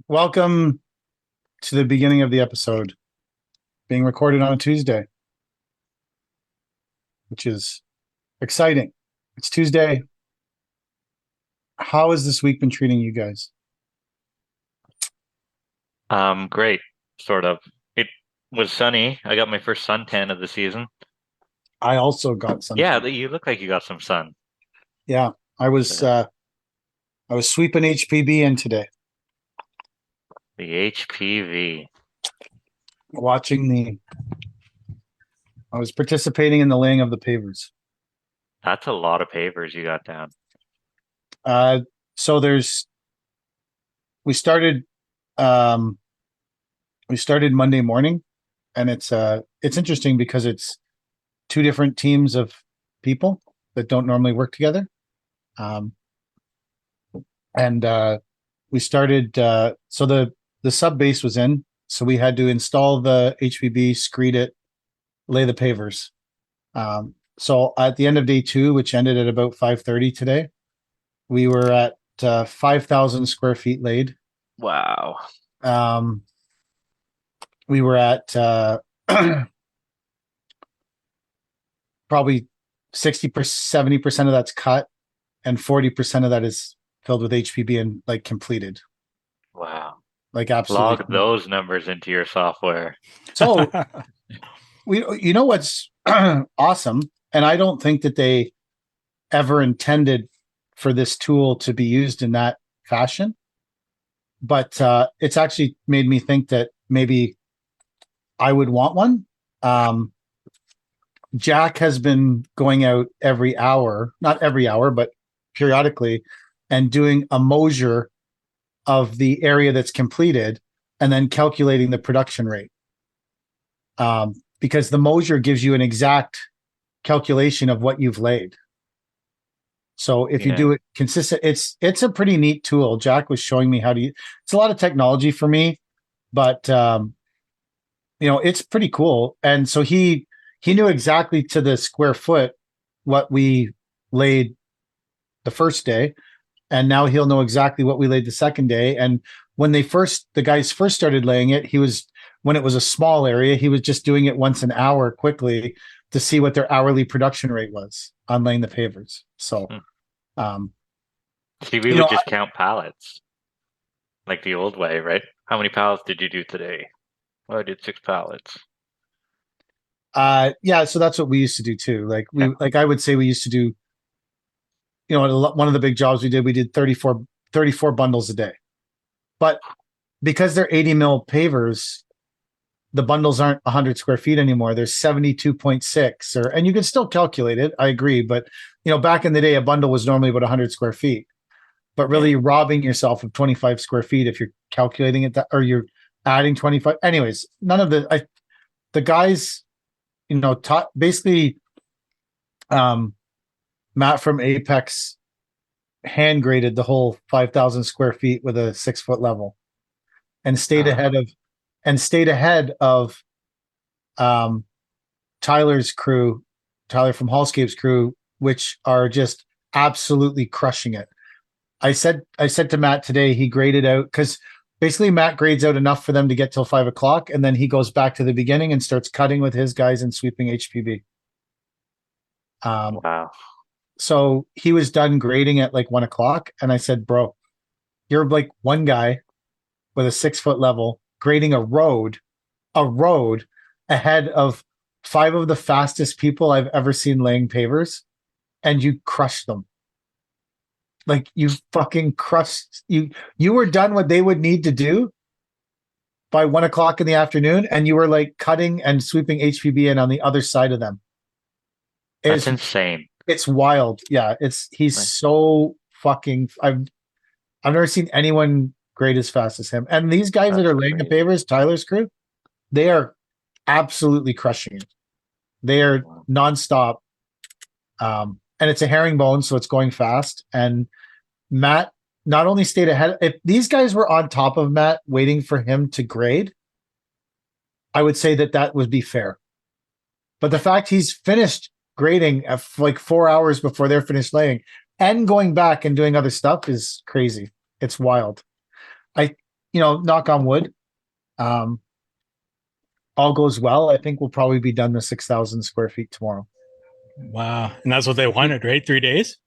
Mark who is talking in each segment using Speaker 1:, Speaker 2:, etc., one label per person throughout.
Speaker 1: Welcome to the beginning of the episode, being recorded on a Tuesday, which is exciting. It's Tuesday. How has this week been treating you guys?
Speaker 2: Great, sort of. It was sunny. I got my first suntan of the season.
Speaker 1: I also got
Speaker 2: Yeah,
Speaker 1: suntan.
Speaker 2: you look like you got some sun.
Speaker 1: Yeah, I was
Speaker 2: The,
Speaker 1: uh, I was sweeping HPB in today,
Speaker 2: the HPV.
Speaker 1: watching the. I was participating in the laying of the pavers.
Speaker 2: That's a lot of papers you got down.
Speaker 1: Uh, so there's we started um, we started Monday morning, and it's interesting because it's two different teams of people that don't normally work together. Um, and we started. So the sub base was in, so we had to install the HVB, screed it, lay the pavers. So at the end of day two, which ended at about 5:30 today, we were at 5,000 square feet laid.
Speaker 2: Wow.
Speaker 1: Um, we were at probably 60%, 70% of that's cut, and 40% of that is filled with HPB and like completed,
Speaker 2: Wow.
Speaker 1: like absolutely.
Speaker 2: Log those numbers into your software.
Speaker 1: So you know what's awesome, and I don't think that they ever intended for this tool to be used in that fashion, but it's actually made me think that maybe I would want one. Um, Jack has been going out every hour, not every hour, but periodically, and doing a measure of the area that's completed and then calculating the production rate. Because the Mosier gives you an exact calculation of what you've laid. So if you
Speaker 2: Yeah.
Speaker 1: do it consistent, it's a pretty neat tool. Jack was showing me how to. It's a lot of technology for me, but it's pretty cool. And so he knew exactly to the square foot what we laid the first day, and now he'll know exactly what we laid the second day. And when the guys first started laying it, when it was a small area, he was just doing it once an hour quickly to see what their hourly production rate was on laying the pavers. So,
Speaker 2: Hmm.
Speaker 1: um,
Speaker 2: See, we
Speaker 1: you
Speaker 2: would
Speaker 1: know,
Speaker 2: just count pallets like the old way, right? How many pallets did you do today? Well, I did 6 pallets.
Speaker 1: yeah, so that's what we used to do too.
Speaker 2: Yeah.
Speaker 1: Like I would say we used to do, one of the big jobs we did 34 bundles a day. But because they're 80 mil pavers, the bundles aren't 100 square feet anymore. They're 72.6, and you can still calculate it. I agree. But, back in the day, a bundle was normally about 100 square feet, but
Speaker 2: Yeah.
Speaker 1: really you're robbing yourself of 25 square feet if you're calculating it that, or you're adding 25. Anyways, none of the guys, basically, um, Matt from Apex hand graded the whole 5,000 square feet with a 6 foot level and stayed
Speaker 2: Uh,
Speaker 1: ahead of and stayed ahead of um, Tyler's crew, Tyler from Hallscape's crew, which are just absolutely crushing it. I said to Matt today, he graded out because basically Matt grades out enough for them to get till 5 o'clock, and then he goes back to the beginning and starts cutting with his guys and sweeping HPB. Um,
Speaker 2: wow.
Speaker 1: so he was done grading at like 1 o'clock, and I said, "Bro, you're like one guy with a 6 foot level grading a road ahead of five of the fastest people I've ever seen laying pavers, and you crushed them. Like you fucking crushed you. You were done what they would need to do by 1 o'clock in the afternoon, and you were like cutting and sweeping HPB in on the other side of them.
Speaker 2: That's
Speaker 1: It's
Speaker 2: insane.
Speaker 1: it's wild. Yeah, he's
Speaker 2: Like,
Speaker 1: so fucking. I've never seen anyone great as fast as him. And these guys that
Speaker 2: that's
Speaker 1: are laying the
Speaker 2: crazy.
Speaker 1: pavers, Tyler's crew, they are absolutely crushing it. They are
Speaker 2: Wow.
Speaker 1: nonstop. And it's a herringbone, so it's going fast. And Matt not only stayed ahead, if these guys were on top of Matt waiting for him to grade, I would say that would be fair. But the fact he's finished grading at like 4 hours before they're finished laying and going back and doing other stuff is crazy. It's wild. I, knock on wood, um, all goes well. I think we'll probably be done the 6,000 square feet tomorrow.
Speaker 3: Wow. And that's what they wanted, right? 3 days?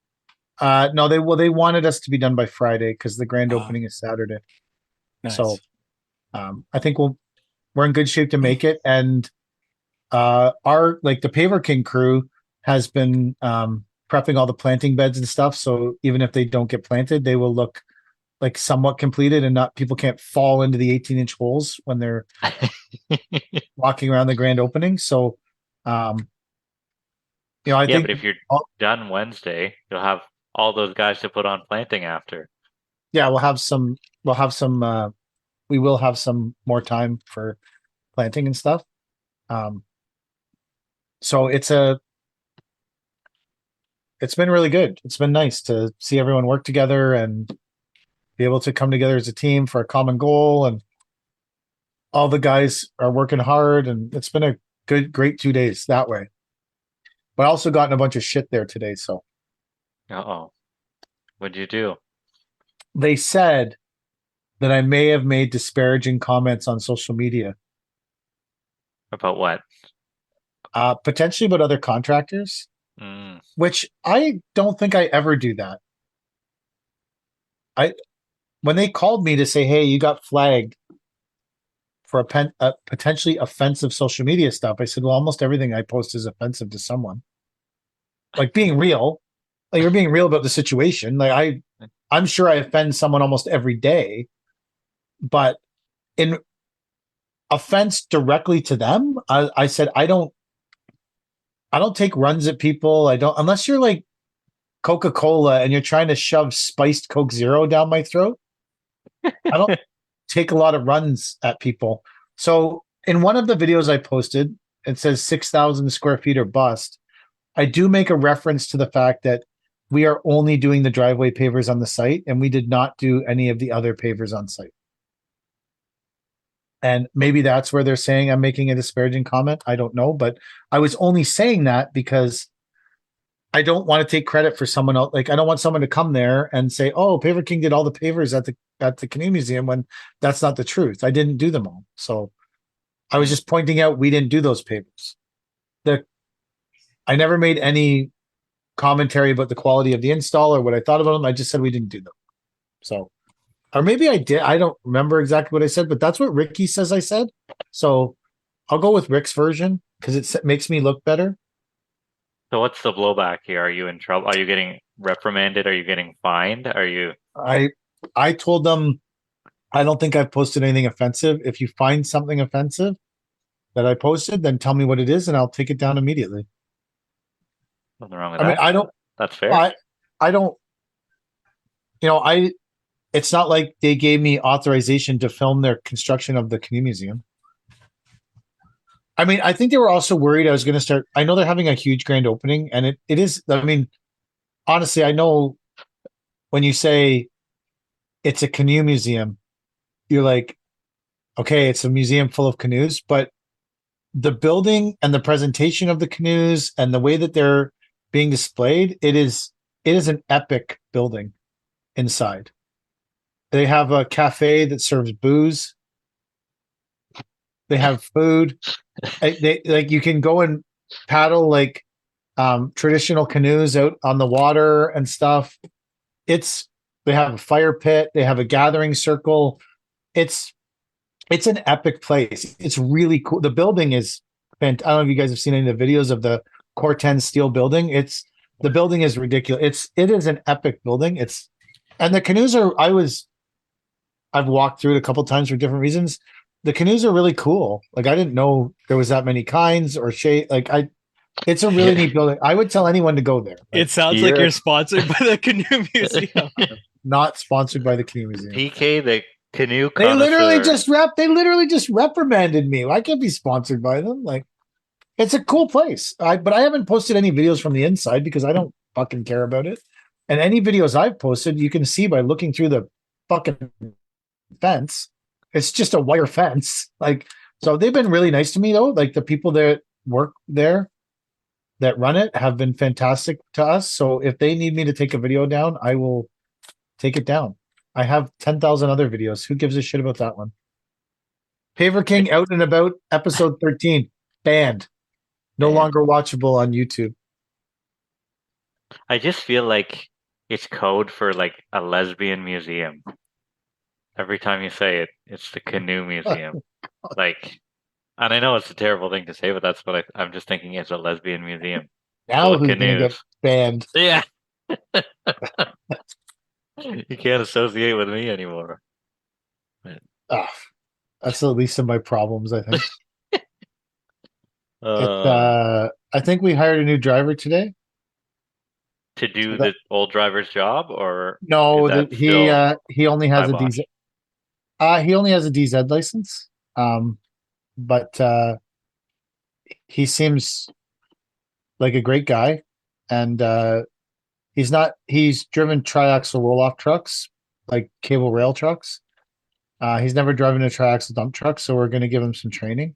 Speaker 1: No, they wanted us to be done by Friday because the grand
Speaker 3: Ah,
Speaker 1: opening is Saturday. So
Speaker 3: nice.
Speaker 1: I think we're in good shape to make it. And our like the Paver King crew has been prepping all the planting beds and stuff. So even if they don't get planted, they will look like somewhat completed and not people can't fall into the 18-inch holes when they're walking around the grand opening. So um I
Speaker 2: Yeah, but
Speaker 1: think
Speaker 2: if you're
Speaker 1: all-
Speaker 2: done Wednesday, you'll have all those guys to put on planting after.
Speaker 1: yeah, we will have some more time for planting and stuff. Um so it's been really good. It's been nice to see everyone work together and be able to come together as a team for a common goal, and all the guys are working hard, and it's been a great 2 days that way. But I also gotten a bunch of shit there today. So
Speaker 2: Uh-oh. What'd you do?
Speaker 1: they said that I may have made disparaging comments on social media,
Speaker 2: About what?
Speaker 1: potentially about other contractors,
Speaker 2: Mm.
Speaker 1: which I don't think I ever do that. I When they called me to say, "Hey, you got flagged for a potentially offensive social media stuff," I said, "Well, almost everything I post is offensive to someone." Like being real, like you're being real about the situation. Like I'm sure I offend someone almost every day, but in offense directly to them, I said I don't take runs at people. I don't unless you're like Coca-Cola and you're trying to shove spiced Coke Zero down my throat. I don't take a lot of runs at people. So in one of the videos I posted, it says 6,000 square feet or bust. I do make a reference to the fact that we are only doing the driveway pavers on the site, and we did not do any of the other pavers on site. And maybe that's where they're saying I'm making a disparaging comment. I don't know, but I was only saying that because I don't want to take credit for someone else. Like I don't want someone to come there and say, "Oh, Paver King did all the pavers at the Canoe Museum," when that's not the truth. I didn't do them all. So I was
Speaker 2: Mm.
Speaker 1: just pointing out we didn't do those pavers. The I never made any commentary about the quality of the install or what I thought about them. I just said we didn't do them. So, or maybe I did. I don't remember exactly what I said, but that's what Ricky says I said. So I'll go with Rick's version because makes me look better.
Speaker 2: So what's the blowback here? Are you in trouble? Are you getting reprimanded? Are you getting fined? Are you?
Speaker 1: I I told them I don't think I've posted anything offensive. If you find something offensive that I posted, then tell me what it is and I'll take it down immediately.
Speaker 2: Nothing wrong with
Speaker 1: I mean,
Speaker 2: that. That's fair.
Speaker 1: I don't, I, it's not like they gave me authorization to film their construction of the Canoe Museum. I mean, I think they were also worried I was going to start. I know they're having a huge grand opening, and it is. I mean, honestly, I know when you say it's a canoe museum, you're like, okay, it's a museum full of canoes, but the building and the presentation of the canoes and the way that they're being displayed, it is an epic building inside. They have a cafe that serves booze. They have food. They like you can go and paddle like traditional canoes out on the water and stuff. It's They have a fire pit. They have a gathering circle. It's it's an epic place. It's really cool. The building is fantastic. I don't know if you guys have seen any of the videos of the Corten steel building. The building is ridiculous. It is an epic building. And the canoes are. I've walked through it a couple times for different reasons. The canoes are really cool. Like I didn't know there was that many kinds or shape. It's a really neat building. I would tell anyone to go there.
Speaker 3: It sounds like you're sponsored by the Canoe Museum.
Speaker 1: Not sponsored by the Canoe Museum.
Speaker 2: PK, the canoe
Speaker 1: They literally
Speaker 2: connoisseur.
Speaker 1: they literally just reprimanded me. I can't be sponsored by them. Like it's a cool place. But I haven't posted any videos from the inside because I don't fucking care about it. And any videos I've posted, you can see by looking through the fucking fence. It's just a wire fence. Like so they've been really nice to me though. Like the people that work there that run it have been fantastic to us. So if they need me to take a video down, I will take it down. I have 10,000 other videos. Who gives a shit about that one? Paver King Out and About, episode 13, banned. No
Speaker 2: Man,
Speaker 1: longer watchable on YouTube.
Speaker 2: I just feel like it's code for like a lesbian museum. Every time you say it, it's the canoe museum. Like, and I know it's a terrible thing to say, but that's what I'm just thinking. It's a lesbian museum full
Speaker 1: Now
Speaker 2: of
Speaker 1: who's going to get
Speaker 2: canoes.
Speaker 1: banned?
Speaker 2: Yeah, you can't associate with me anymore.
Speaker 1: Ah, that's the least of my problems, I think.
Speaker 2: Uh,
Speaker 1: I think we hired a new driver today.
Speaker 2: to
Speaker 1: So
Speaker 2: do
Speaker 1: that
Speaker 2: the old driver's job, or is
Speaker 1: no,
Speaker 2: that still
Speaker 1: he only has a
Speaker 2: kibosh?
Speaker 1: DZ. He only has a DZ license. But he seems like a great guy, and he's driven triaxle roll off trucks, like cable rail trucks. He's never driven a triaxle dump truck, so we're going to give him some training.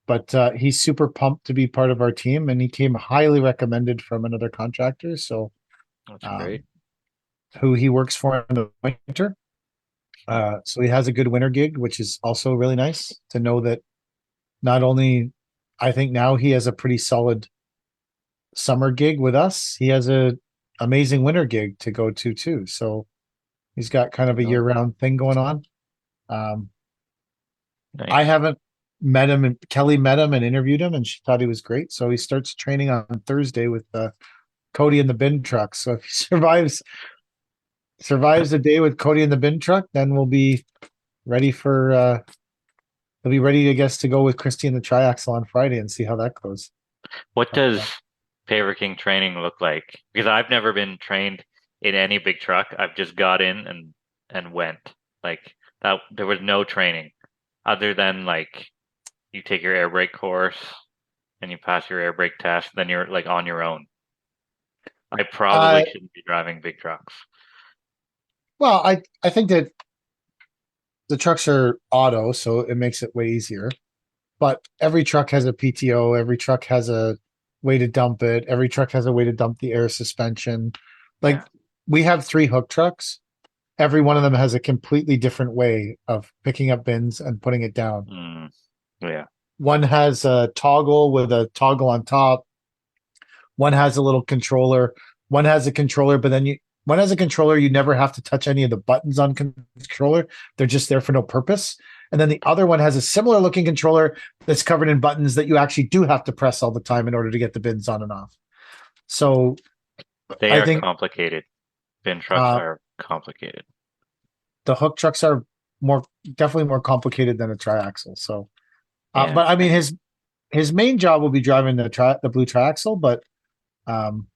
Speaker 1: But he's super pumped to be part of our team, and he came highly recommended from another contractor. So,
Speaker 2: That's great.
Speaker 1: um, who he works for in the winter. So he has a good winter gig, which is also really nice to know that not only I think now he has a pretty solid summer gig with us, he has a amazing winter gig to go to too. So he's got kind of a
Speaker 2: No,
Speaker 1: year round thing going on. Um, I
Speaker 2: nice.
Speaker 1: haven't met him, and Kelly met him and interviewed him, and she thought he was great. So he starts training on Thursday with Cody in the bin truck. So if he survives the day with Cody in the bin truck, then we'll be ready for he'll be ready, I guess, to go with Christy in the triaxle on Friday and see how that goes.
Speaker 2: What
Speaker 1: But,
Speaker 2: does Paver King training look like? Because I've never been trained in any big truck. I've just got in and went. Like that, there was no training other than like you take your air brake course and you pass your air brake test, then you're like on your own. I
Speaker 1: uh,
Speaker 2: probably shouldn't be driving big trucks.
Speaker 1: well, I think that the trucks are auto, so it makes it way easier. But every truck has a PTO. Every truck has a way to dump it. Every truck has a way to dump the air suspension. Like
Speaker 2: Yeah.
Speaker 1: we have 3 hook trucks. Every one of them has a completely different way of picking up bins and putting it down.
Speaker 2: Mm, yeah.
Speaker 1: One has a toggle with a toggle on top. One has a little controller. One has a controller, but then one has a controller. You never have to touch any of the buttons on controller. They're just there for no purpose. And then the other one has a similar looking controller that's covered in buttons that you actually do have to press all the time in order to get the bins on and off. So
Speaker 2: They
Speaker 1: I
Speaker 2: are
Speaker 1: think
Speaker 2: complicated. Bin trucks
Speaker 1: uh,
Speaker 2: are complicated.
Speaker 1: the hook trucks are definitely more complicated than a triaxle. So,
Speaker 2: Yeah.
Speaker 1: but I mean his main job will be driving the blue triaxle, but um,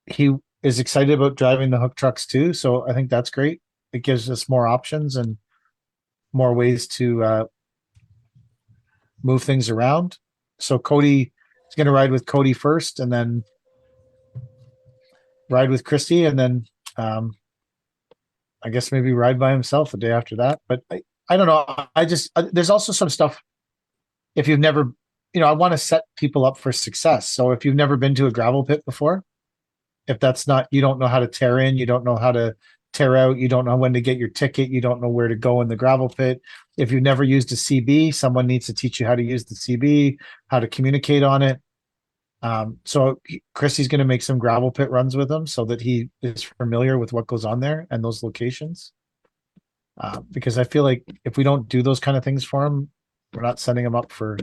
Speaker 1: he is excited about driving the hook trucks too. So I think that's great. It gives us more options and more ways to move things around. So Cody is going to ride with Cody first, and then ride with Christy, and then um, I guess maybe ride by himself the day after that. But I don't know. I just there's also some stuff if you've never, I want to set people up for success. So if you've never been to a gravel pit before, if that's not, you don't know how to tear in, you don't know how to tear out, you don't know when to get your ticket, you don't know where to go in the gravel pit. If you've never used a CB, someone needs to teach you how to use the CB, how to communicate on it. So Christy's going to make some gravel pit runs with him so that he is familiar with what goes on there and those locations. Because I feel like if we don't do those kind of things for him, we're not setting him up to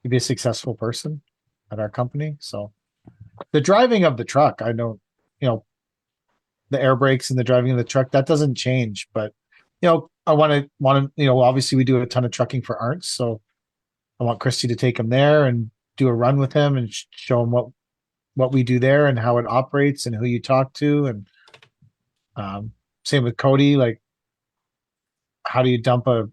Speaker 1: be a successful person at our company. So the driving of the truck, I don't, you know, the air brakes and the driving of the truck, that doesn't change. But I want to, obviously we do a ton of trucking for Arts, so I want Christy to take him there and do a run with him and show him what we do there and how it operates and who you talk to. And same with Cody, like how do you dump a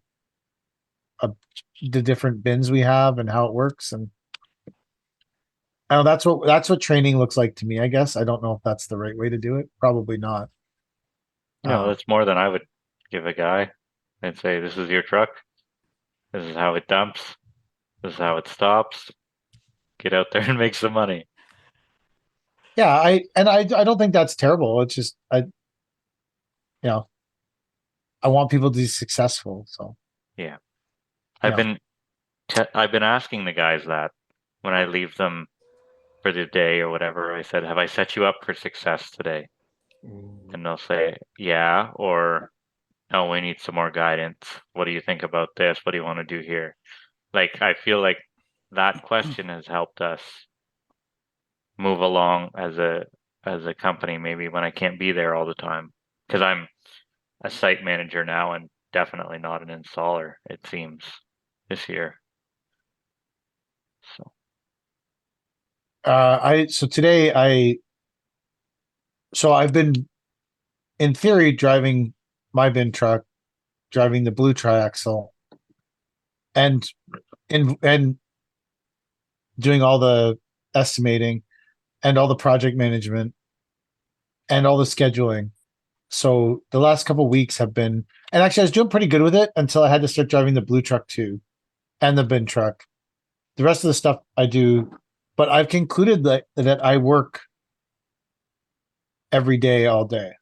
Speaker 1: the different bins we have and how it works. And I don't know, that's what training looks like to me, I guess. I don't know if that's the right way to do it. Probably not.
Speaker 2: No,
Speaker 1: Uh,
Speaker 2: that's more than I would give a guy. I'd say, this is your truck. This is how it dumps. This is how it stops. Get out there and make some money.
Speaker 1: yeah, I don't think that's terrible. It's just you know I want people to be successful. So,
Speaker 2: Yeah.
Speaker 1: you
Speaker 2: I've
Speaker 1: know,
Speaker 2: been I've been asking the guys that when I leave them for the day or whatever. I said, "Have I set you up for success today?" And they'll say, "Yeah," or "No, we need some more guidance. What do you think about this? What do you want to do here?" Like I feel like that question has helped us move along as a company maybe when I can't be there all the time because I'm a site manager now and definitely not an installer, it seems, this year. So
Speaker 1: so today I've been in theory driving my bin truck, driving the blue triaxle, and and doing all the estimating and all the project management and all the scheduling. So the last couple of weeks have been, and actually I was doing pretty good with it until I had to start driving the blue truck too and the bin truck. The rest of the stuff I do, but I've concluded that I work every day all day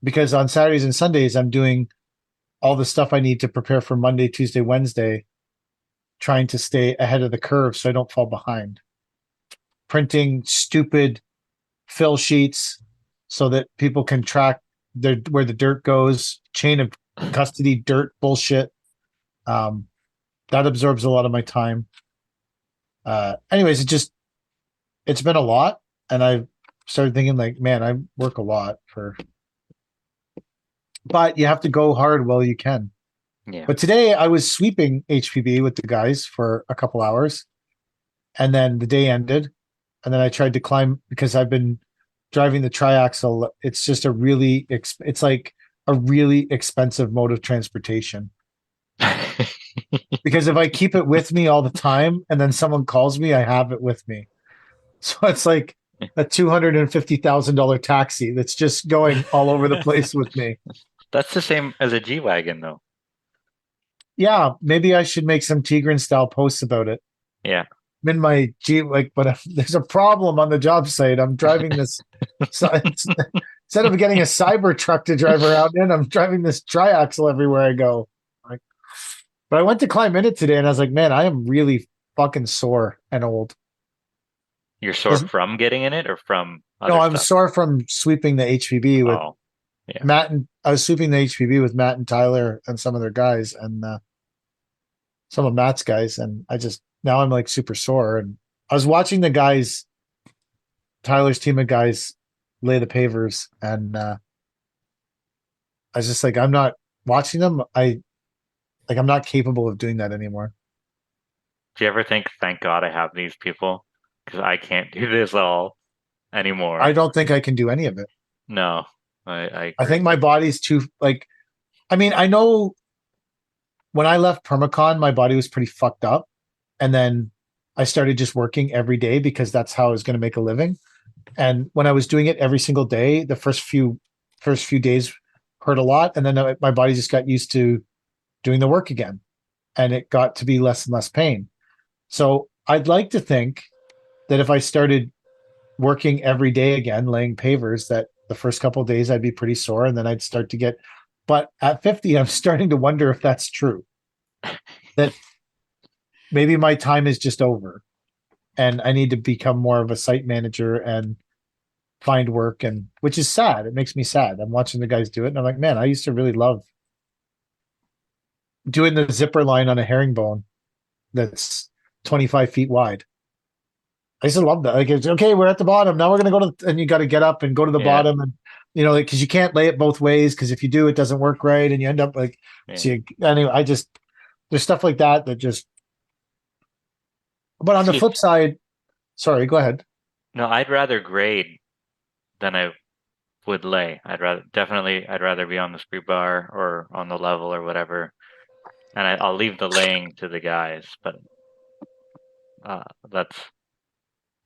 Speaker 1: because on Saturdays and Sundays I'm doing all the stuff I need to prepare for Monday, Tuesday, Wednesday, trying to stay ahead of the curve so I don't fall behind. Printing stupid fill sheets so that people can track where the dirt goes, chain of custody dirt bullshit. Um, that absorbs a lot of my time. Anyways, it's been a lot, and I've started thinking like, man, I work a lot but you have to go hard while you can.
Speaker 2: yeah.
Speaker 1: But today I was sweeping HPB with the guys for a couple hours, and then the day ended, and then I tried to climb because I've been driving the triaxle. It's just it's like a really expensive mode of transportation. Because if I keep it with me all the time and then someone calls me, I have it with me. So it's like a $250,000 taxi that's just going all over the place with me.
Speaker 2: That's the same as a G Wagon though.
Speaker 1: Yeah, maybe I should make some Tigran style posts about it.
Speaker 2: Yeah.
Speaker 1: I'm in my G, like, but if there's a problem on the job site. I'm driving this. So instead of getting a cyber truck to drive around in, I'm driving this triaxle everywhere I go. Like, but I went to climb in it today, and I was like, man, I am really fucking sore and old.
Speaker 2: You're sore
Speaker 1: 'Cause-
Speaker 2: from getting in it or from
Speaker 1: No,
Speaker 2: other
Speaker 1: I'm
Speaker 2: stuff?
Speaker 1: sore from sweeping the HVB with
Speaker 2: Oh, yeah.
Speaker 1: Matt, and I was sweeping the HVB with Matt and Tyler and some of their guys, and some of Matt's guys, and I just now I'm like super sore. And I was watching the guys, Tyler's team of guys, lay the pavers, and I was just like, I'm not watching them. I'm not capable of doing that anymore.
Speaker 2: Do you ever think, thank God I have these people? Because I can't do this all
Speaker 1: I
Speaker 2: anymore.
Speaker 1: don't think I can do any of it.
Speaker 2: No, I
Speaker 1: I think
Speaker 2: agree.
Speaker 1: my body's too like. I mean, I know when I left Permacon, my body was pretty fucked up, and then I started just working every day because that's how I was going to make a living. And when I was doing it every single day, the first few days hurt a lot, and then my body just got used to doing the work again, and it got to be less and less pain. So I'd like to think that if I started working every day again, laying pavers, that the first couple of days I'd be pretty sore, and then I'd start to get. But at 50, I'm starting to wonder if that's true. That maybe my time is just over, and I need to become more of a site manager and find work, and which is sad. It makes me sad. I'm watching the guys do it, and I'm like, man, I used to really love doing the zipper line on a herringbone that's 25 feet wide. I used to love that. Like, it's okay, we're at the bottom. Now we're going to go to, and you got to get up and go to the
Speaker 2: Yeah,
Speaker 1: bottom. And, like, cause you can't lay it both ways. Cause if you do, it doesn't work right. And you end up like,
Speaker 2: yeah.
Speaker 1: so anyway, there's stuff like that just, but on the
Speaker 2: See,
Speaker 1: flip side, sorry, go ahead.
Speaker 2: no, I'd rather grade than I would lay. I'd rather be on the screw bar or on the level or whatever. And I'll leave the laying to the guys, but that's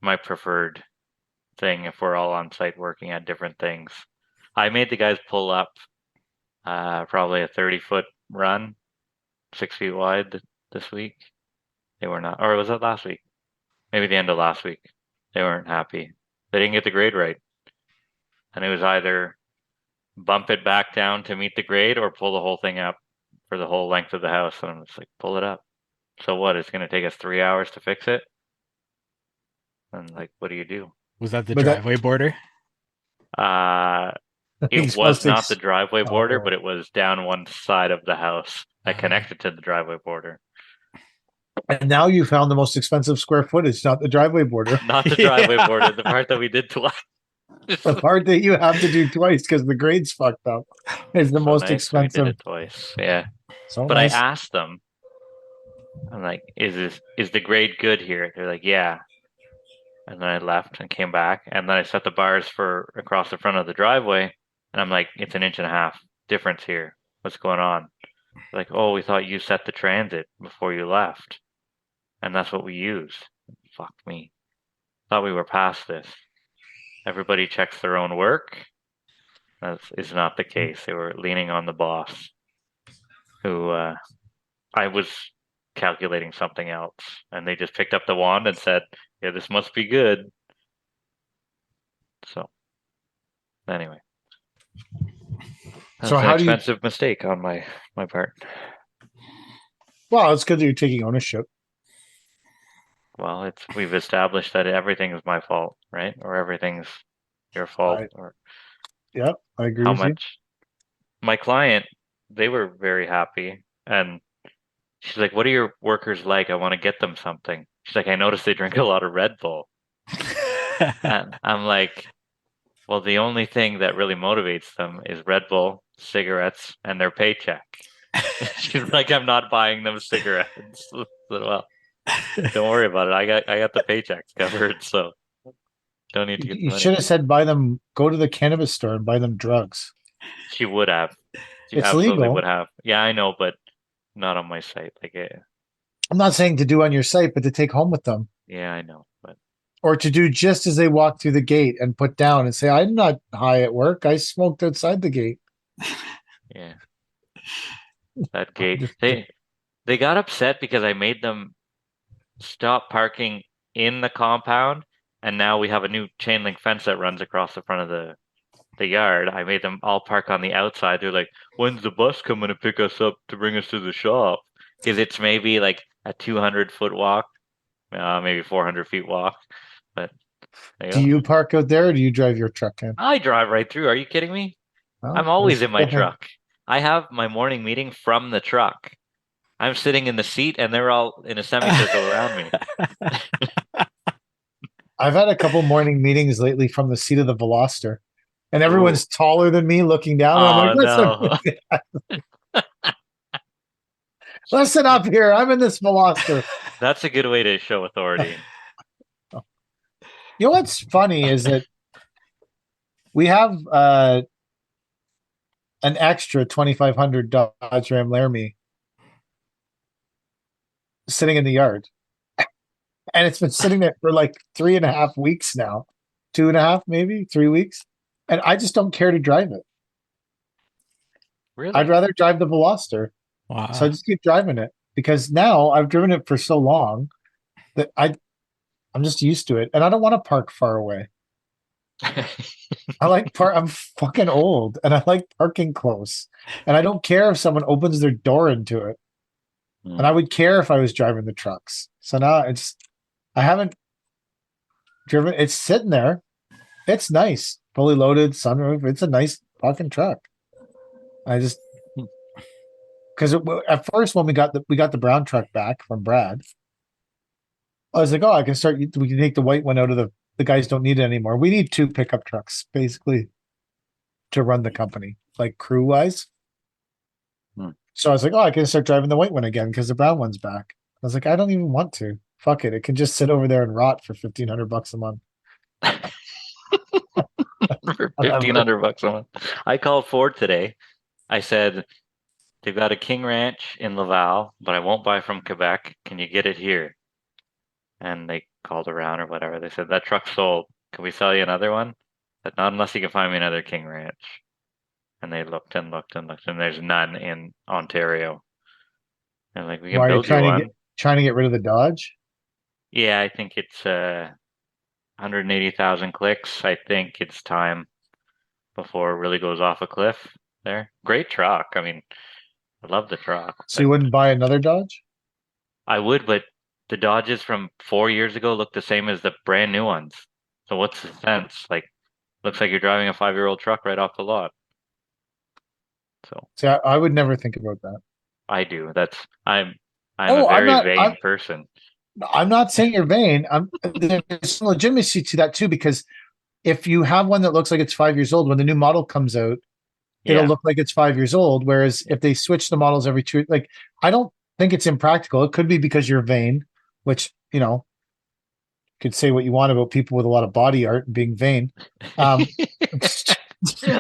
Speaker 2: my preferred thing if we're all on site working at different things. I made the guys pull up probably a 30-foot run, 6 feet wide this week. They were not, or was it last week? Maybe the end of last week. They weren't happy. They didn't get the grade right. And it was either bump it back down to meet the grade or pull the whole thing up for the whole length of the house. And I'm just like, pull it up. So what? It's going to take us 3 hours to fix it. And like, what do you do?
Speaker 3: Was that the
Speaker 1: But that
Speaker 3: driveway border?
Speaker 2: Uh,
Speaker 1: you're
Speaker 2: it
Speaker 1: supposed
Speaker 2: was
Speaker 1: to
Speaker 2: not the driveway border,
Speaker 1: oh.
Speaker 2: but it was down one side of the house that connected to the driveway border.
Speaker 1: And now you found the most expensive square footage, not the driveway border.
Speaker 2: Not the driveway border, the part that we did twice.
Speaker 1: The part that you have to do twice because the grade's fucked up is the
Speaker 2: So
Speaker 1: most
Speaker 2: nice, we did
Speaker 1: expensive.
Speaker 2: it twice. Yeah.
Speaker 1: So
Speaker 2: But
Speaker 1: nice.
Speaker 2: I asked them, I'm like, is the grade good here? They're like, yeah. And then I left and came back, and then I set the bars for across the front of the driveway, and I'm like, it's an inch and a half difference here. What's going on? They're like, oh, we thought you set the transit before you left, and that's what we used. Fuck me. Thought we were past this. Everybody checks their own work. That is not the case. They were leaning on the boss, who I was calculating something else, and they just picked up the wand and said, yeah, this must be good. So anyway, that's
Speaker 1: So
Speaker 2: an
Speaker 1: how do you?
Speaker 2: expensive mistake on my part.
Speaker 1: Well, it's good that you're taking ownership.
Speaker 2: Well, we've established that everything is my fault, right? Or everything's your fault, or
Speaker 1: Yeah, I agree
Speaker 2: how
Speaker 1: with you.
Speaker 2: much. My client, they were very happy, and she's like, "What are your workers like? I want to get them something." She's like, "I noticed they drink a lot of Red Bull," and I'm like, "Well, the only thing that really motivates them is Red Bull, cigarettes, and their paycheck." She's like, "I'm not buying them cigarettes." Well, don't worry about it. I got the paychecks covered, so don't need to get the
Speaker 1: You
Speaker 2: money.
Speaker 1: should have said buy them. Go to the cannabis store and buy them drugs.
Speaker 2: She would have. She
Speaker 1: It's
Speaker 2: absolutely
Speaker 1: legal.
Speaker 2: would have. Yeah, I know, but not on my site. Like,
Speaker 1: I'm not saying to do on your site, but to take home with them,
Speaker 2: yeah, I know, but
Speaker 1: or to do just as they walk through the gate and put down and say, "I'm not high at work. I smoked outside the gate."
Speaker 2: yeah, that gate. They got upset because I made them stop parking in the compound, and now we have a new chain link fence that runs across the front of the yard. I made them all park on the outside. They're like, "When's the bus coming to pick us up to bring us to the shop?" Because it's maybe like a 200-foot walk, maybe 400 feet walk. But there you
Speaker 1: Do
Speaker 2: go.
Speaker 1: you park out there, or do you drive your truck in?
Speaker 2: I drive right through. Are you kidding me?
Speaker 1: Well,
Speaker 2: I'm always
Speaker 1: there's
Speaker 2: in my truck. I have my morning meeting from the truck. I'm sitting in the seat, and they're all in a semicircle around me.
Speaker 1: I've had a couple morning meetings lately from the seat of the Veloster, and everyone's taller than me looking down. And I'm
Speaker 2: Oh
Speaker 1: like,
Speaker 2: no.
Speaker 1: listen up here. I'm in this Veloster.
Speaker 2: That's a good way to show authority.
Speaker 1: You know what's funny is that we have an extra 2500 Dodge Ram Laramie sitting in the yard, and it's been sitting there for like 3.5 weeks now, 2.5 maybe 3 weeks, and I just don't care to drive it.
Speaker 2: Really?
Speaker 1: I'd rather drive the Veloster.
Speaker 3: Wow.
Speaker 1: So I just keep driving it because now I've driven it for so long that I'm just used to it, and I don't want to park far away. I like park. I'm fucking old, and I like parking close, and I don't care if someone opens their door into it, and I would care if I was driving the trucks. So now I haven't driven. It's sitting there. It's nice, fully loaded sunroof. It's a nice fucking truck. I just because at first when we got the brown truck back from Brad, I was like, oh, I can start. We can take the white one out of the guys don't need it anymore. We need two pickup trucks basically to run the company, like crew wise. So I was like, oh, I can start driving the white one again because the brown one's back. I was like, I don't even want to. Fuck it. It can just sit over there and rot for $1,500 a month.
Speaker 2: For $1,500 a month. I called Ford today. I said, they've got a King Ranch in Laval, but I won't buy from Quebec. Can you get it here? And they called around or whatever. They said, that truck's sold. Can we sell you another one? But not unless you can find me another King Ranch. And they looked and looked and looked, and there's none in Ontario. And like, we can
Speaker 1: Why are you
Speaker 2: build you one.
Speaker 1: trying to get rid of the Dodge?
Speaker 2: Yeah, I think it's 180,000 clicks. I think it's time. before it really goes off a cliff there. Great truck. I mean, I love the truck.
Speaker 1: So you wouldn't buy another Dodge?
Speaker 2: I would, but the Dodges from 4 years ago look the same as the brand new ones. So what's the sense? Like, looks like you're driving a 5-year-old truck right off the lot. So
Speaker 1: See, I would never think about that.
Speaker 2: I do. I'm a
Speaker 1: Oh,
Speaker 2: very vain person.
Speaker 1: I'm not saying you're vain. There's some legitimacy to that too, because if you have one that looks like it's 5 years old, when the new model comes out, it'll
Speaker 2: Yeah.
Speaker 1: look like it's 5 years old. Whereas if they switch the models every two, like I don't think it's impractical. It could be because you're vain, which could say what you want about people with a lot of body art and being vain. Um,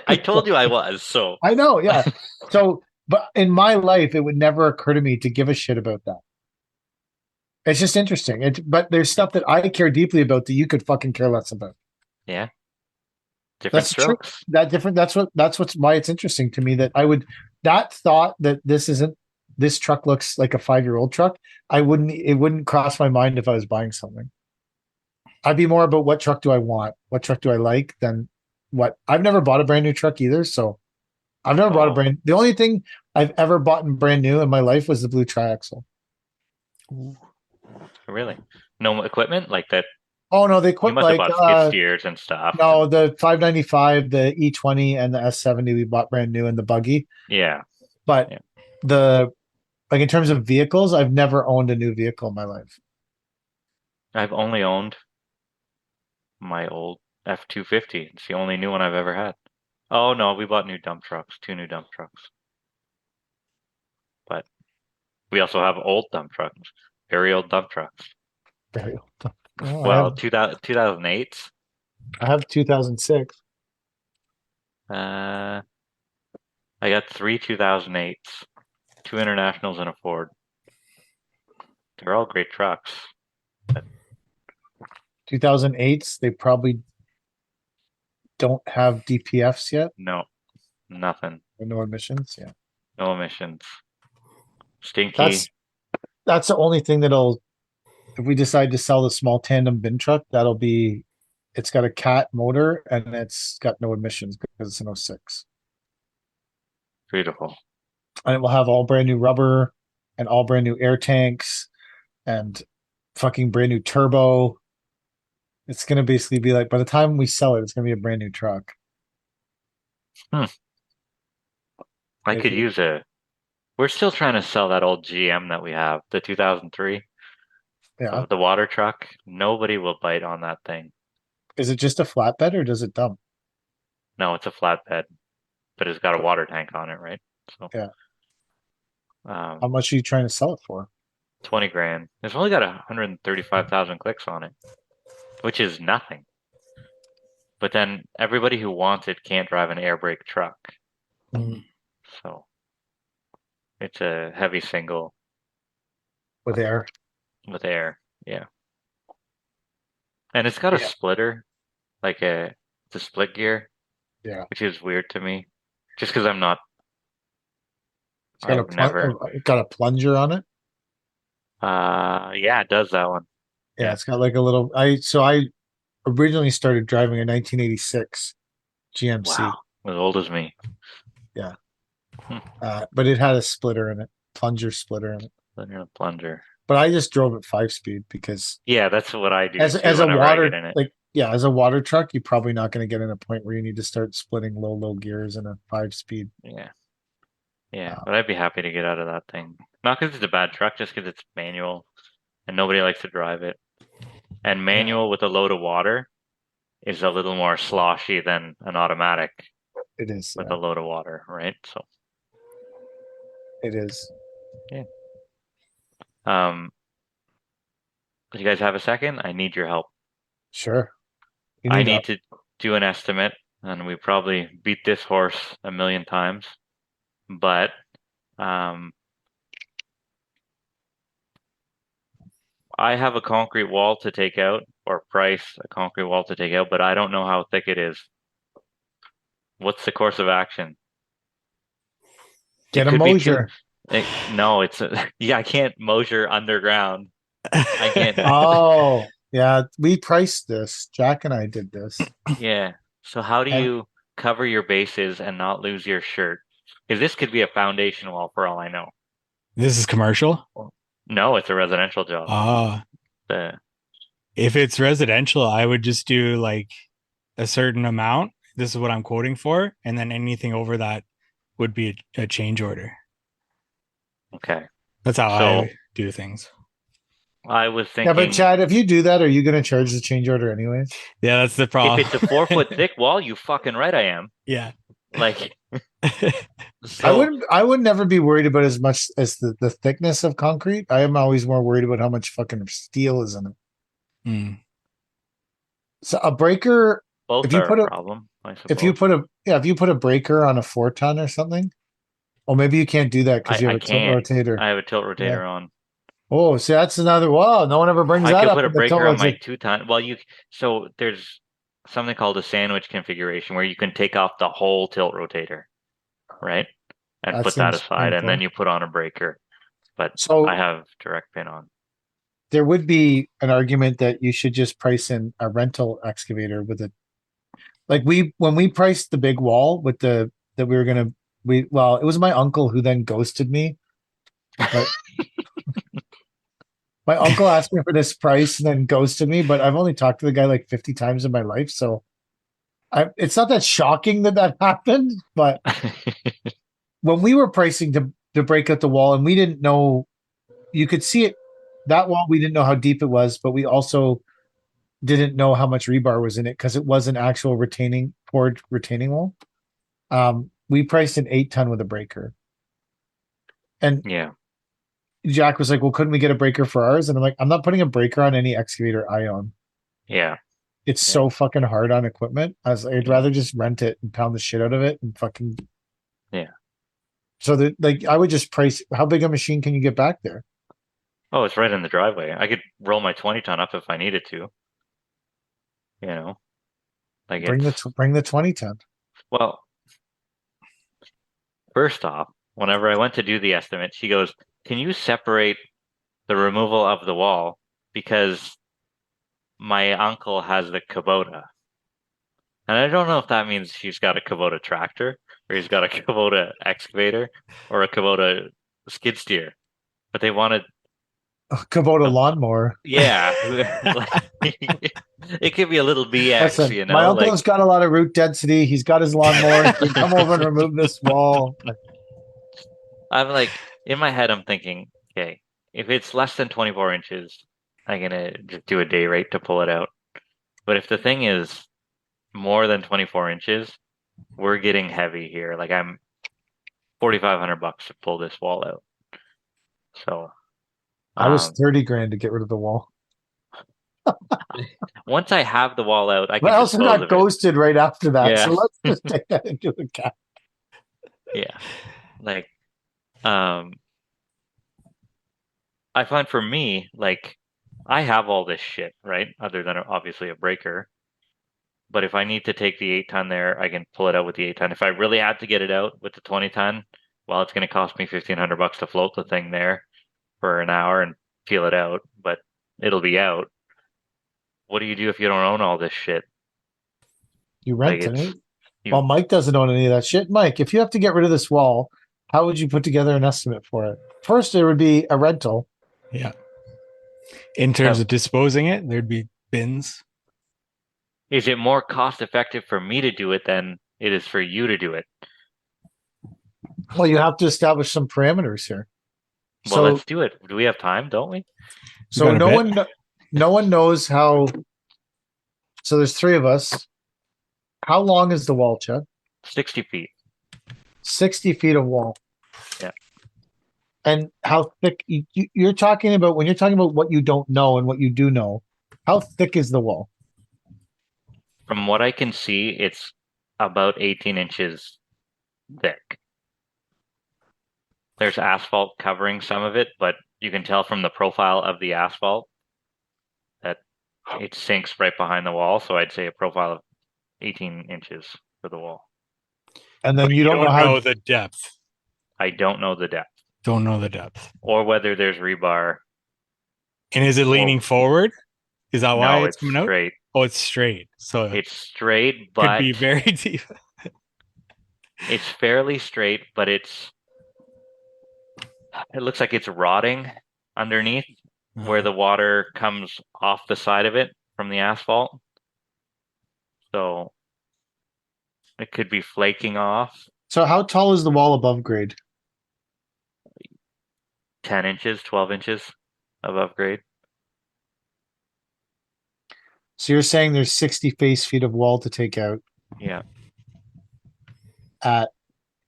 Speaker 2: I told you I was, so
Speaker 1: I know, yeah. So, but in my life, it would never occur to me to give a shit about that. It's just interesting. But there's stuff that I care deeply about that you could fucking care less about.
Speaker 2: yeah. Different
Speaker 1: That's true.
Speaker 2: strokes.
Speaker 1: That's why it's interesting to me that thought that this truck looks like a 5-year-old truck. It wouldn't cross my mind if I was buying something. I'd be more about what truck do I want? What truck do I like than what I've never bought a brand new truck either. So I've never bought the only thing I've ever bought in brand new in my life was the blue triaxle.
Speaker 2: Really? No equipment like that.
Speaker 1: Oh no, they
Speaker 2: You
Speaker 1: quit
Speaker 2: must have
Speaker 1: like
Speaker 2: bought skid steers and stuff.
Speaker 1: no, the 595, the E20 and the S70 we bought brand new and the buggy.
Speaker 2: Yeah.
Speaker 1: But
Speaker 2: Yeah.
Speaker 1: in terms of vehicles, I've never owned a new vehicle in my life.
Speaker 2: I've only owned my old F-250. It's the only new one I've ever had. Oh no, we bought 2 new dump trucks. But we also have old dump trucks, very old dump trucks.
Speaker 1: Very old. Oh,
Speaker 2: Well, 2008s.
Speaker 1: I have 2006.
Speaker 2: I got 3 2008s, 2 Internationals and a Ford. They're all great trucks.
Speaker 1: 2008s, they probably don't have DPFs yet.
Speaker 2: No, nothing.
Speaker 1: Or no emissions. Yeah.
Speaker 2: No emissions. Stinky.
Speaker 1: That's the only thing if we decide to sell the small tandem bin truck, it's got a cat motor and it's got no emissions because it's an 06.
Speaker 2: Beautiful.
Speaker 1: And it will have all brand new rubber and all brand new air tanks and fucking brand new turbo. It's going to basically be like, by the time we sell it, it's going to be a brand new truck.
Speaker 2: I could use we're still trying to sell that old GM that we have, the 2003.
Speaker 1: Yeah.
Speaker 2: The water truck. Nobody will bite on that thing.
Speaker 1: Is it just a flatbed or does it dump?
Speaker 2: No, it's a flatbed, but it's got a water tank on it, right? So
Speaker 1: yeah. How much are you trying to sell it for?
Speaker 2: 20 grand. It's only got 135,000 clicks on it, which is nothing. But then everybody who wants it can't drive an air brake truck. So it's a heavy single
Speaker 1: with air.
Speaker 2: With air, yeah. And it's got a splitter, like it's a split gear.
Speaker 1: Yeah.
Speaker 2: Which is weird to me. Just because I'm not.
Speaker 1: It got a plunger on it.
Speaker 2: Yeah, it does that one.
Speaker 1: Yeah, it's got like a little. I originally started driving a 1986 GMC.
Speaker 2: Wow, as old as me.
Speaker 1: Yeah. But it had a splitter in it, plunger splitter in it.
Speaker 2: Plunger.
Speaker 1: But I just drove it 5-speed because.
Speaker 2: Yeah, that's what I do.
Speaker 1: As a water, as a water truck, you're probably not going to get in a point where you need to start splitting low gears in a 5-speed.
Speaker 2: Yeah, but I'd be happy to get out of that thing. Not because it's a bad truck, just because it's manual, and nobody likes to drive it. And manual with a load of water is a little more sloshy than an automatic.
Speaker 1: It is
Speaker 2: with a load of water, right? So
Speaker 1: it is.
Speaker 2: Yeah. Do you guys have a second? I need your help.
Speaker 1: Sure.
Speaker 2: I need to do an estimate, and we probably beat this horse a million times, but I have a concrete wall to take out, or price a concrete wall to take out, but I don't know how thick it is. What's the course of action?
Speaker 1: Get a Moser.
Speaker 2: No, I can't Moser underground. I can't.
Speaker 1: Oh, yeah. We priced this. Jack and I did this.
Speaker 2: Yeah. So how do you cover your bases and not lose your shirt. Because this could be a foundation wall for all I know.
Speaker 3: This is commercial.
Speaker 2: No, it's a residential job. The
Speaker 3: If it's residential, I would just do like a certain amount. This is what I'm quoting for, and then anything over that would be a change order.
Speaker 2: Okay.
Speaker 3: That's how
Speaker 2: So-
Speaker 3: I do things.
Speaker 2: I was
Speaker 1: Yeah,
Speaker 2: thinking
Speaker 1: but Chad, if you do that, are you going to charge the change order anyways?
Speaker 3: Yeah, that's the
Speaker 2: if
Speaker 3: problem.
Speaker 2: it's a 4-foot thick wall, you fucking right I am.
Speaker 3: Yeah.
Speaker 2: Like
Speaker 1: I
Speaker 2: so
Speaker 1: would never be worried about as much as the thickness of concrete. I am always more worried about how much fucking steel is in it.
Speaker 3: Mm.
Speaker 1: So a breaker,
Speaker 2: both
Speaker 1: if you
Speaker 2: are
Speaker 1: put
Speaker 2: a
Speaker 1: a-
Speaker 2: problem, I suppose.
Speaker 1: if you put a breaker on a 4-ton or something, or maybe you can't do that because you
Speaker 2: I
Speaker 1: have a tilt
Speaker 2: can't.
Speaker 1: rotator.
Speaker 2: I have a tilt rotator on.
Speaker 1: Oh, see, that's another. Wow, no one ever brings
Speaker 2: I
Speaker 1: that
Speaker 2: could
Speaker 1: up.
Speaker 2: put a
Speaker 1: in the tilt
Speaker 2: breaker on my
Speaker 1: rotator.
Speaker 2: 2-ton. Well, so there's something called a sandwich configuration where you can take off the whole tilt rotator, right? And
Speaker 1: That
Speaker 2: put that
Speaker 1: seems
Speaker 2: aside, and then
Speaker 1: painful.
Speaker 2: you put on a breaker. But
Speaker 1: So
Speaker 2: I have direct pin on.
Speaker 1: there would be an argument that you should just price in a rental excavator with a, like when we priced the big wall with that we were gonna it was my uncle who then ghosted me. But my uncle asked me for this price and then ghosted me, but I've only talked to the guy like 50 times in my life, so it's not that shocking that happened. But when we were pricing to break out the wall, and we didn't know, you could see it, that wall, we didn't know how deep it was, but we also didn't know how much rebar was in it because it was an actual poured retaining wall. We priced an 8-ton with a breaker, and
Speaker 2: Yeah.
Speaker 1: Jack was like, "Well, couldn't we get a breaker for ours?" And I'm like, "I'm not putting a breaker on any excavator I own.
Speaker 2: Yeah.
Speaker 1: It's
Speaker 2: Yeah.
Speaker 1: so fucking hard on equipment. I'd
Speaker 2: Yeah.
Speaker 1: rather just rent it and pound the shit out of it and fucking."
Speaker 2: Yeah.
Speaker 1: So that, like, I would just price. How big a machine can you get back there?
Speaker 2: Oh, it's right in the driveway. I could roll my 20-ton up if I needed to. You know, like
Speaker 1: Bring
Speaker 2: it's
Speaker 1: the 20-ton.
Speaker 2: well. First off, whenever I went to do the estimate, she goes, "Can you separate the removal of the wall because my uncle has the Kubota?" And I don't know if that means she's got a Kubota tractor or he's got a Kubota excavator or a Kubota skid steer. But they wanted,
Speaker 1: Kubota lawnmower.
Speaker 2: yeah, it could be a little BX,
Speaker 1: Listen,
Speaker 2: you know,
Speaker 1: my
Speaker 2: like
Speaker 1: uncle's got a lot of root density. He's got his lawnmower. He can come over and remove this wall.
Speaker 2: I'm like in my head, I'm thinking, okay, if it's less than 24 inches, I'm gonna just do a day rate to pull it out. But if the thing is more than 24 inches, we're getting heavy here. Like I'm $4,500 to pull this wall out. So
Speaker 1: I was
Speaker 2: um,
Speaker 1: 30 grand to get rid of the wall.
Speaker 2: once I have the wall out, I
Speaker 1: But
Speaker 2: can
Speaker 1: I also
Speaker 2: dispose
Speaker 1: got
Speaker 2: of it.
Speaker 1: ghosted right after that.
Speaker 2: Yeah.
Speaker 1: So let's just take that into account.
Speaker 2: Yeah. Like I find for me, like I have all this shit, right? Other than obviously a breaker. But if I need to take the 8-ton there, I can pull it out with the 8-ton. If I really had to get it out with the 20-ton, well, it's going to cost me $1,500 to float the thing there for an hour and peel it out, but it'll be out. What do you do if you don't own all this shit?
Speaker 1: You
Speaker 2: Like
Speaker 1: rent it.
Speaker 2: you,
Speaker 1: Well, Mike doesn't own any of that shit. Mike, if you have to get rid of this wall, how would you put together an estimate for it? First, there would be a rental.
Speaker 3: Yeah. In terms
Speaker 2: Yeah.
Speaker 3: of disposing it, there'd be bins.
Speaker 2: is it more cost effective for me to do it than it is for you to do it?
Speaker 1: Well, you have to establish some parameters here.
Speaker 2: Well,
Speaker 1: So,
Speaker 2: let's do it. Do we have time? Don't we?
Speaker 1: so
Speaker 3: got a bit?
Speaker 1: no one knows how. So there's 3 of us. How long is the wall, Chad?
Speaker 2: 60 feet.
Speaker 1: 60 feet of wall.
Speaker 2: Yeah.
Speaker 1: And how thick you're talking about, when you're talking about what you don't know and what you do know, how thick is the wall?
Speaker 2: From what I can see, it's about 18 inches thick. There's asphalt covering some of it, but you can tell from the profile of the asphalt that it sinks right behind the wall. So I'd say a profile of 18 inches for the wall.
Speaker 1: And then
Speaker 3: But
Speaker 1: you don't know how.
Speaker 3: the depth.
Speaker 2: I don't know the depth
Speaker 3: Don't know the depth.
Speaker 2: or whether there's rebar.
Speaker 3: And is it leaning forward? Is that why
Speaker 2: No,
Speaker 3: it's
Speaker 2: it's
Speaker 3: coming out?
Speaker 2: straight.
Speaker 3: Oh, it's straight. So it
Speaker 2: It's straight,
Speaker 3: could
Speaker 2: but
Speaker 3: be very deep.
Speaker 2: It's fairly straight, but it looks like it's rotting underneath where the water comes off the side of it from the asphalt. So it could be flaking off
Speaker 1: So how tall is the wall above grade?
Speaker 2: 10 inches, 12 inches above grade.
Speaker 1: So you're saying there's 60 face feet of wall to take out
Speaker 2: Yeah.
Speaker 1: at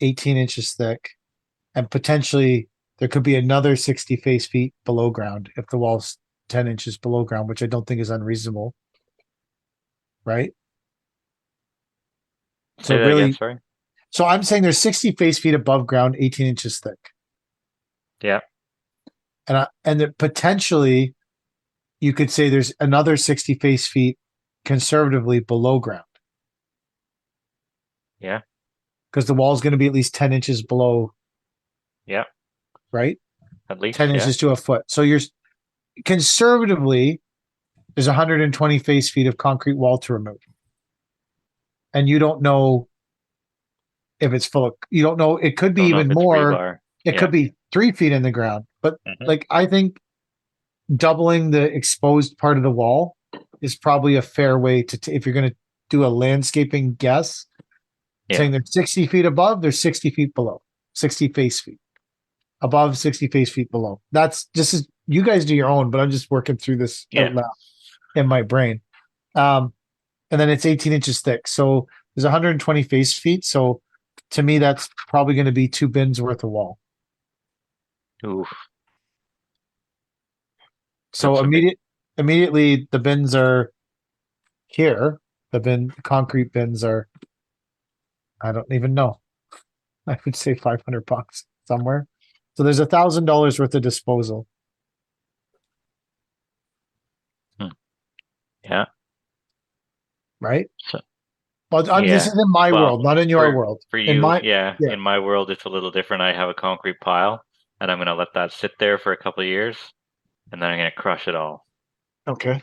Speaker 1: 18 inches thick, and potentially there could be another 60 face feet below ground if the wall's 10 inches below ground, which I don't think is unreasonable. Right?
Speaker 2: Say
Speaker 1: So
Speaker 2: that again,
Speaker 1: really,
Speaker 2: sorry.
Speaker 1: so I'm saying there's 60 face feet above ground, 18 inches thick.
Speaker 2: Yeah.
Speaker 1: And that potentially you could say there's another 60 face feet conservatively below ground.
Speaker 2: Yeah.
Speaker 1: Because the wall is going to be at least 10 inches below.
Speaker 2: Yeah.
Speaker 1: Right?
Speaker 2: At least
Speaker 1: 10 inches to a foot. So you're conservatively, there's 120 face feet of concrete wall to remove. And you don't know if it's full of, you don't know, it could be
Speaker 2: Don't know if
Speaker 1: even
Speaker 2: it's
Speaker 1: more.
Speaker 2: rebar.
Speaker 1: It could be 3 feet in the ground. But like, I think doubling the exposed part of the wall is probably a fair way to, if you're going to do a landscaping guess, saying they're 60 feet above, they're 60 feet below, 60 face feet above, 60 face feet below. That's just, you guys do your own, but I'm just working through this out loud in my brain. And then it's 18 inches thick. So there's 120 face feet. So to me, that's probably going to be 2 bins worth of wall.
Speaker 2: Oof.
Speaker 1: So immediately the bins are here. The concrete bins are, I don't even know. I would say $500 somewhere. So there's $1,000 worth of disposal.
Speaker 2: Yeah.
Speaker 1: Right?
Speaker 2: So,
Speaker 1: well, this is in my world, not in your world.
Speaker 2: For you, in my world, it's a little different. I have a concrete pile, and I'm going to let that sit there for a couple of years, and then I'm going to crush it all.
Speaker 1: Okay.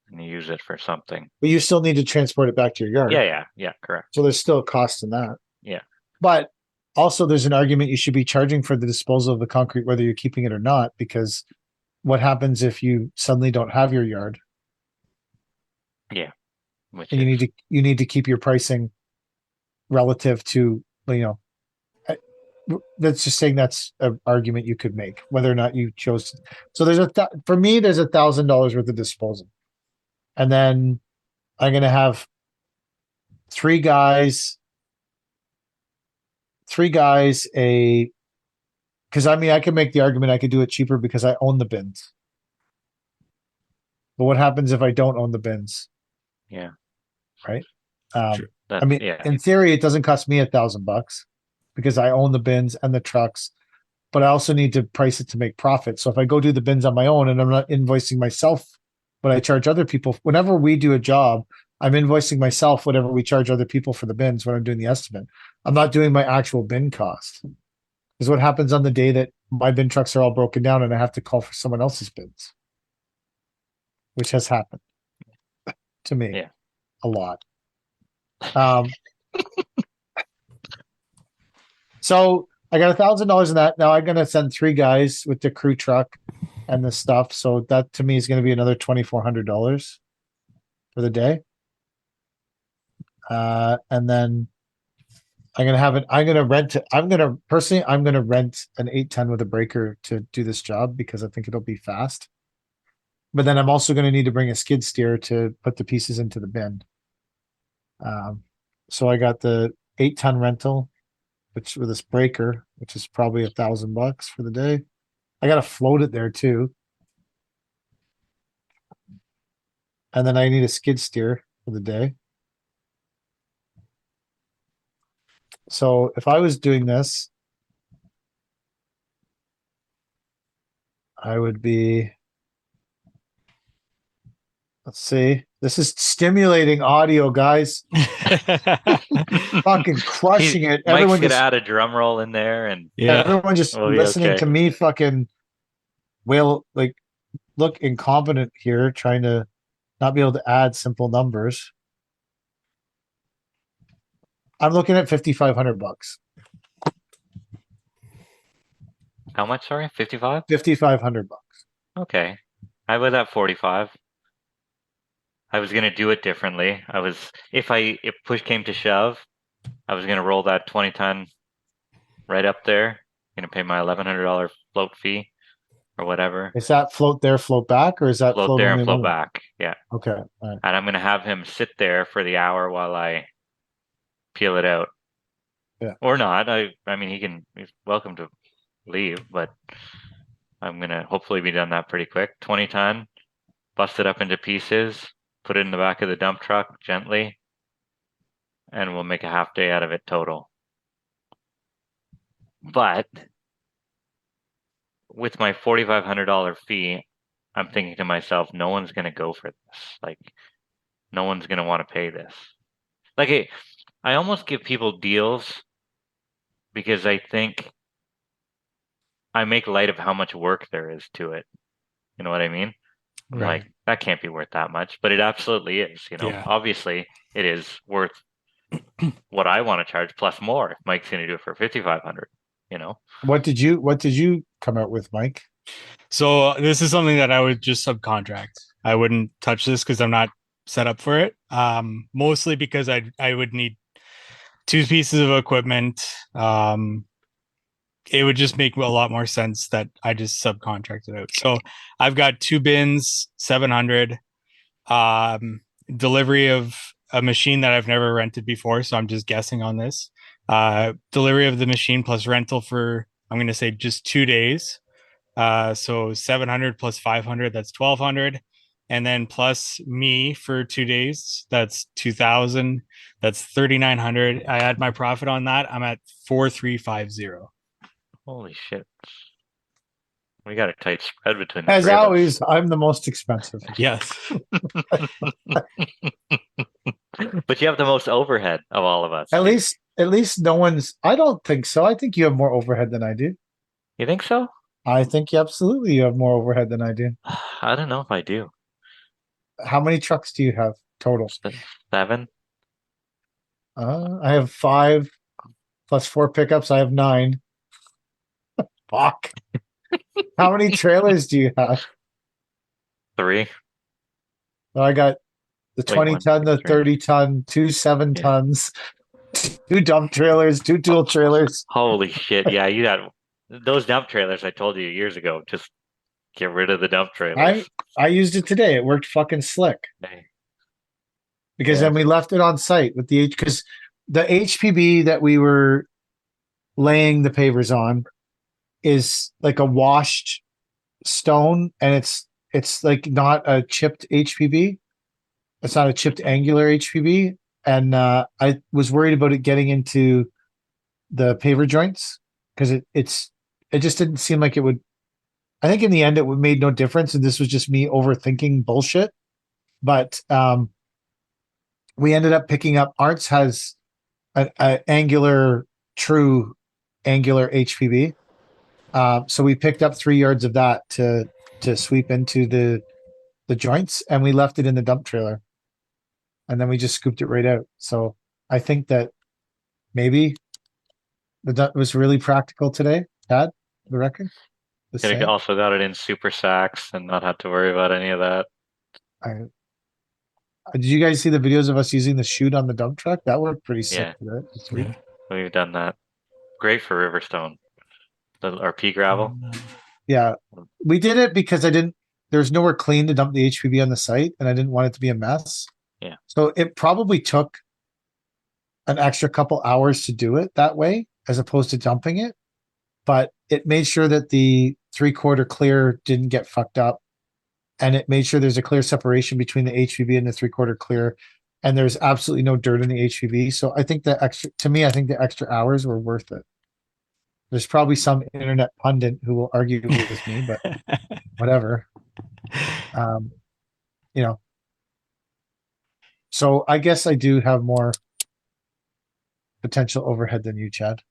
Speaker 2: And use it for something.
Speaker 1: But you still need to transport it back to your yard.
Speaker 2: Yeah, correct.
Speaker 1: So there's still a cost in that.
Speaker 2: Yeah.
Speaker 1: But also there's an argument you should be charging for the disposal of the concrete, whether you're keeping it or not, because what happens if you suddenly don't have your yard?
Speaker 2: Yeah.
Speaker 1: And you need to keep your pricing relative to, that's just saying that's an argument you could make, whether or not you chose. So there's for me, there's $1,000 worth of disposal. And then I'm going to have 3 guys, because I can make the argument I could do it cheaper because I own the bins. But what happens if I don't own the bins?
Speaker 2: Yeah.
Speaker 1: Right.
Speaker 2: Sure.
Speaker 1: In theory, it doesn't cost me $1,000 because I own the bins and the trucks, but I also need to price it to make profit. So if I go do the bins on my own and I'm not invoicing myself, but I charge other people, whenever we do a job, I'm invoicing myself whatever we charge other people for the bins when I'm doing the estimate. I'm not doing my actual bin cost. Because what happens on the day that my bin trucks are all broken down and I have to call for someone else's bins, which has happened to me a lot. So I got $1,000 in that. Now I'm going to send 3 guys with the crew truck and the stuff. So that to me is going to be another $2,400 for the day. And then I'm going to rent an 810 with a breaker to do this job because I think it'll be fast. But then I'm also going to need to bring a skid steer to put the pieces into the bin. So I got the 8-ton rental, which with this breaker, which is probably $1,000 for the day. I got to float it there too. And then I need a skid steer for the day. So if I was doing this, I would be, let's see, this is stimulating audio, guys. Fucking crushing it.
Speaker 2: Everyone could add a drum roll in there and
Speaker 1: everyone just listening to me fucking look incompetent here, trying to not be able to add simple numbers. I'm looking at $5,500.
Speaker 2: How much? Sorry, 55.
Speaker 1: $5,500.
Speaker 2: Okay, I was at 45. I was gonna do it differently. If push came to shove, I was gonna roll that 20-ton right up there. Gonna pay my $1,100 float fee or whatever.
Speaker 1: Is that float there, float back, or is that
Speaker 2: Float
Speaker 1: float
Speaker 2: there and
Speaker 1: only
Speaker 2: float
Speaker 1: one?
Speaker 2: back. Yeah,
Speaker 1: Okay. All right.
Speaker 2: and I'm gonna have him sit there for the hour while I peel it out.
Speaker 1: Yeah.
Speaker 2: Or not. I mean, he's welcome to leave, but I'm gonna hopefully be done that pretty quick. 20-ton, bust it up into pieces, put it in the back of the dump truck gently, and we'll make a half day out of it total. But with my $4,500 fee, I'm thinking to myself, no one's gonna go for this. Like, no one's gonna want to pay this. Like, I almost give people deals because I think I make light of how much work there is to it. You know what I mean? I'm
Speaker 3: Right.
Speaker 2: like, that can't be worth that much, but it absolutely is.
Speaker 3: Yeah.
Speaker 2: Obviously, it is worth what I want to charge plus more if Mike's going to do it for 5,500.
Speaker 1: What did you come out with, Mike?
Speaker 3: So this is something that I would just subcontract. I wouldn't touch this because I'm not set up for it. Mostly because I would need two pieces of equipment. It would just make a lot more sense that I just subcontract it out. So I've got two bins, 700, delivery of a machine that I've never rented before. So I'm just guessing on this. Delivery of the machine plus rental for, I'm going to say just 2 days. So 700 plus 500, that's 1,200. And then plus me for 2 days, that's 2,000. That's 3,900. I add my profit on that. I'm at 4,350.
Speaker 2: Holy shit. We got a tight spread between the
Speaker 1: As
Speaker 2: three of us.
Speaker 1: always, I'm the most expensive.
Speaker 3: Yes.
Speaker 2: But you have the most overhead of all of us.
Speaker 1: At least no one's. I don't think so. I think you have more overhead than I do.
Speaker 2: You think so?
Speaker 1: I think absolutely you have more overhead than I do.
Speaker 2: I don't know if I do.
Speaker 1: How many trucks do you have total?
Speaker 2: 7?
Speaker 1: I have 5 plus 4 pickups. I have 9. Fuck. How many trailers do you have?
Speaker 2: 3.
Speaker 1: Well, I got the
Speaker 2: Wait,
Speaker 1: 20
Speaker 2: 1,
Speaker 1: ton,
Speaker 2: 2,
Speaker 1: the
Speaker 2: 3.
Speaker 1: 30 ton, 2 7
Speaker 2: Yeah.
Speaker 1: tons, 2 dump trailers, 2 dual trailers.
Speaker 2: Holy shit. Yeah, you got those dump trailers I told you years ago. Just get rid of the dump trailers.
Speaker 1: I used it today. It worked fucking slick. Because
Speaker 2: Yeah.
Speaker 1: then we left it on site with the because the HPB that we were laying the pavers on is like a washed stone, and it's like not a chipped HPB. It's not a chipped angular HPB, and I was worried about it getting into the paver joints because it just didn't seem like it would. I think in the end it would made no difference, and this was just me overthinking bullshit. But we ended up picking up. Arts has an angular, true angular HPB. So we picked up 3 yards of that to sweep into the joints, and we left it in the dump trailer, and then we just scooped it right out. So I think that maybe that was really practical today. Tad, the record.
Speaker 2: Could have also got it in super sacks and not have to worry about any of that.
Speaker 1: Did you guys see the videos of us using the chute on the dump truck? That worked pretty sick.
Speaker 2: Yeah.
Speaker 1: Sweet.
Speaker 2: We've done that. Great for Riverstone. Our pea gravel.
Speaker 1: Yeah. We did it because there's nowhere clean to dump the HPB on the site, and I didn't want it to be a mess.
Speaker 2: Yeah.
Speaker 1: So it probably took an extra couple hours to do it that way, as opposed to dumping it. But it made sure that the 3/4 clear didn't get fucked up. And it made sure there's a clear separation between the HPB and the 3/4 clear. And there's absolutely no dirt in the HPB. So I think I think the extra hours were worth it. There's probably some internet pundit who will argue with me, but whatever. So I guess I do have more potential overhead than you, Chad.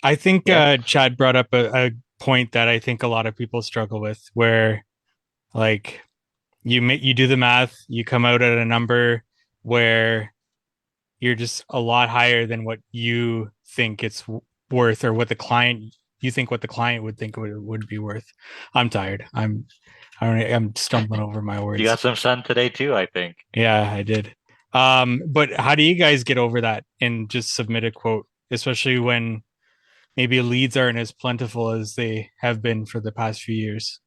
Speaker 3: I think Chad brought up a point that I think a lot of people struggle with, where you do the math, you come out at a number where you're just a lot higher than what you think it's worth, or what the client you think what the client would think would be worth. I'm tired. I'm stumbling over my words.
Speaker 2: You got some sun today too, I think.
Speaker 3: Yeah, I did. But how do you guys get over that and just submit a quote, especially when maybe leads aren't as plentiful as they have been for the past few years?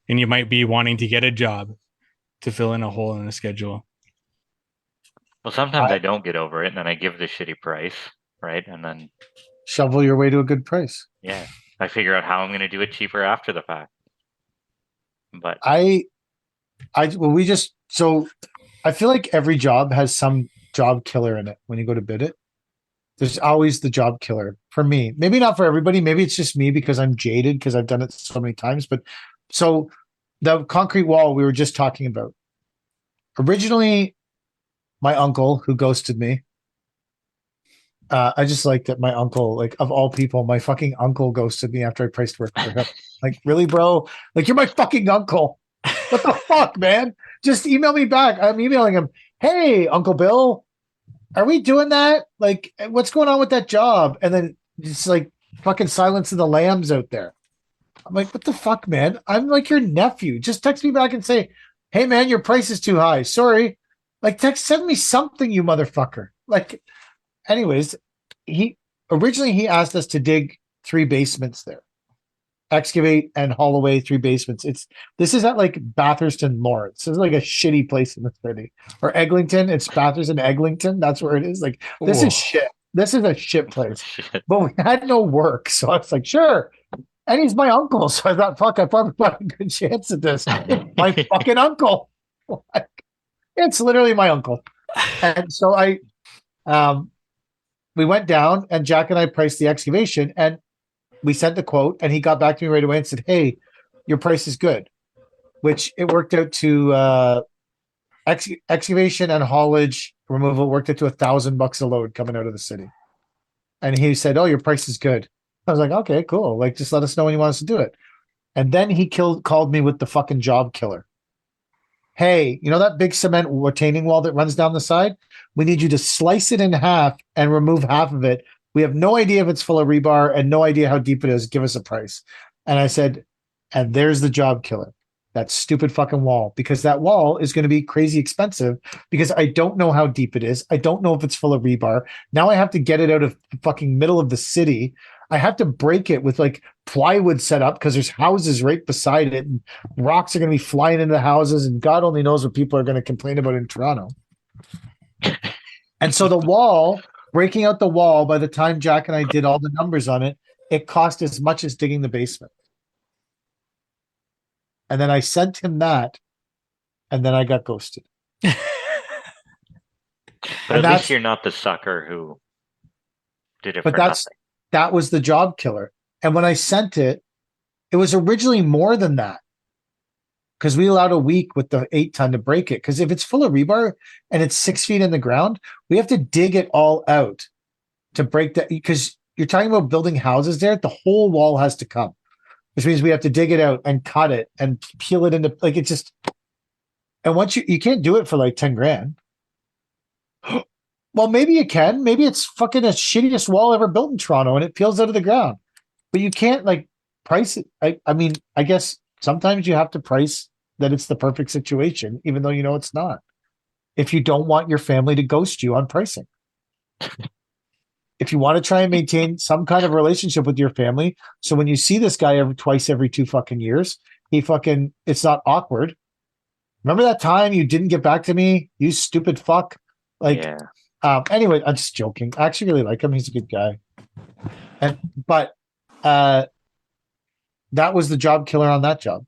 Speaker 3: And you might be wanting to get a job to fill in a hole in the schedule.
Speaker 2: Well, sometimes I don't get over it, and then I give the shitty price, right? And then
Speaker 1: Shovel your way to a good price.
Speaker 2: yeah, I figure out how I'm going to do it cheaper after the fact. But
Speaker 1: So I feel like every job has some job killer in it when you go to bid it. There's always the job killer for me. Maybe not for everybody. Maybe it's just me because I'm jaded because I've done it so many times. But so the concrete wall we were just talking about. Originally, my uncle who ghosted me. I just like that my uncle, like of all people, my fucking uncle ghosted me after I priced work for him. Like, really, bro? Like, you're my fucking uncle. What the fuck, man? Just email me back. I'm emailing him. Hey, Uncle Bill, are we doing that? Like, what's going on with that job? And then just like fucking Silence of the Lambs out there. I'm like, what the fuck, man? I'm like your nephew. Just text me back and say, hey, man, your price is too high. Sorry. Like, send me something, you motherfucker. Like, anyways, he asked us to dig 3 basements there, excavate and haul away 3 basements. This is at like Bathurst and Lawrence. This is like a shitty place in the city. Or Eglinton. It's Bathurst and Eglinton. That's where it is. Like, this is shit. This is a shit place. But we had no work, so I was like, sure. And he's my uncle, so I thought, fuck, I probably got a good chance at this. My fucking uncle. Like, it's literally my uncle. And so we went down and Jack and I priced the excavation and we sent the quote and he got back to me right away and said, hey, your price is good, which it worked out to excavation and haulage removal worked out to $1,000 a load coming out of the city. And he said, oh, your price is good. I was like, okay, cool. Like, just let us know when you want us to do it. And then he called me with the fucking job killer. Hey, you know that big cement retaining wall that runs down the side? We need you to slice it in half and remove half of it. We have no idea if it's full of rebar and no idea how deep it is. Give us a price. And I said, and there's the job killer. That stupid fucking wall, because that wall is going to be crazy expensive because I don't know how deep it is. I don't know if it's full of rebar. Now I have to get it out of the fucking middle of the city. I have to break it with like plywood set up because there's houses right beside it and rocks are going to be flying into the houses and God only knows what people are going to complain about in Toronto. And so the wall, breaking out the wall, by the time Jack and I did all the numbers on it, it cost as much as digging the basement. And then I sent him that, and then I got ghosted.
Speaker 2: But at least you're not the sucker who did it for nothing.
Speaker 1: That was the job killer. And when I sent it, it was originally more than that. Because we allowed a week with the 8-ton to break it. Because if it's full of rebar and it's 6 feet in the ground, we have to dig it all out to break that. Because you're talking about building houses there, the whole wall has to come. Which means we have to dig it out and cut it and peel it into, like, it's just, and once you can't do it for like 10 grand. Well, maybe you can. Maybe it's fucking the shittiest wall ever built in Toronto and it peels out of the ground. But you can't like price it. I mean, I guess sometimes you have to price that it's the perfect situation, even though you know it's not. If you don't want your family to ghost you on pricing. If you want to try and maintain some kind of relationship with your family, so when you see this guy twice every 2 fucking years, it's not awkward. Remember that time you didn't get back to me, you stupid fuck? Like, yeah. Anyway, I'm just joking. I actually really like him. He's a good guy. But that was the job killer on that job.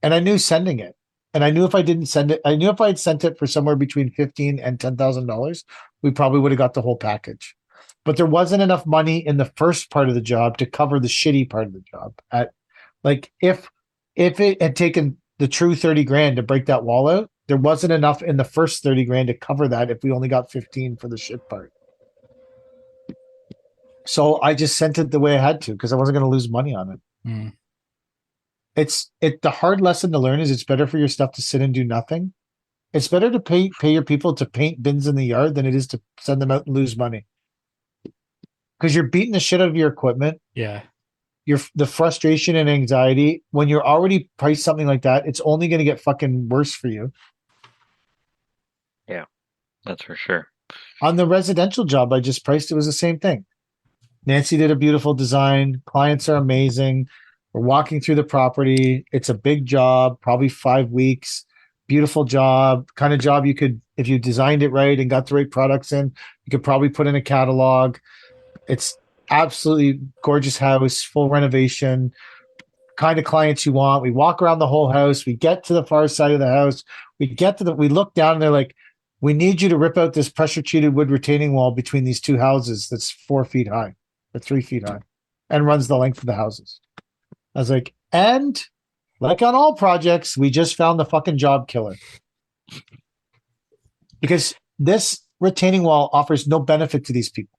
Speaker 1: And I knew sending it. And I knew if I didn't send it, I knew if I had sent it for somewhere between $15,000 and $10,000, we probably would have got the whole package. But there wasn't enough money in the first part of the job to cover the shitty part of the job. If it had taken the true 30 grand to break that wall out, there wasn't enough in the first 30 grand to cover that if we only got 15 for the shit part. So I just sent it the way I had to because I wasn't going to lose money on it. The hard lesson to learn is it's better for your stuff to sit and do nothing It's better to pay your people to paint bins in the yard than it is to send them out and lose money. Because you're beating the shit out of your equipment.
Speaker 3: Yeah.
Speaker 1: The frustration and anxiety when you're already priced something like that, it's only going to get fucking worse for you.
Speaker 2: Yeah, that's for sure.
Speaker 1: On the residential job I just priced, it was the same thing. Nancy did a beautiful design. Clients are amazing. We're walking through the property. It's a big job, probably 5 weeks. Beautiful job, kind of job you could, if you designed it right and got the right products in, you could probably put in a catalog. It's absolutely gorgeous house, full renovation, kind of clients you want. We walk around the whole house. We get to the far side of the house. We look down and they're like, we need you to rip out this pressure treated wood retaining wall between these two houses that's 4 feet high or 3 feet high and runs the length of the houses. I was like, and like on all projects, we just found the fucking job killer. Because this retaining wall offers no benefit to these people.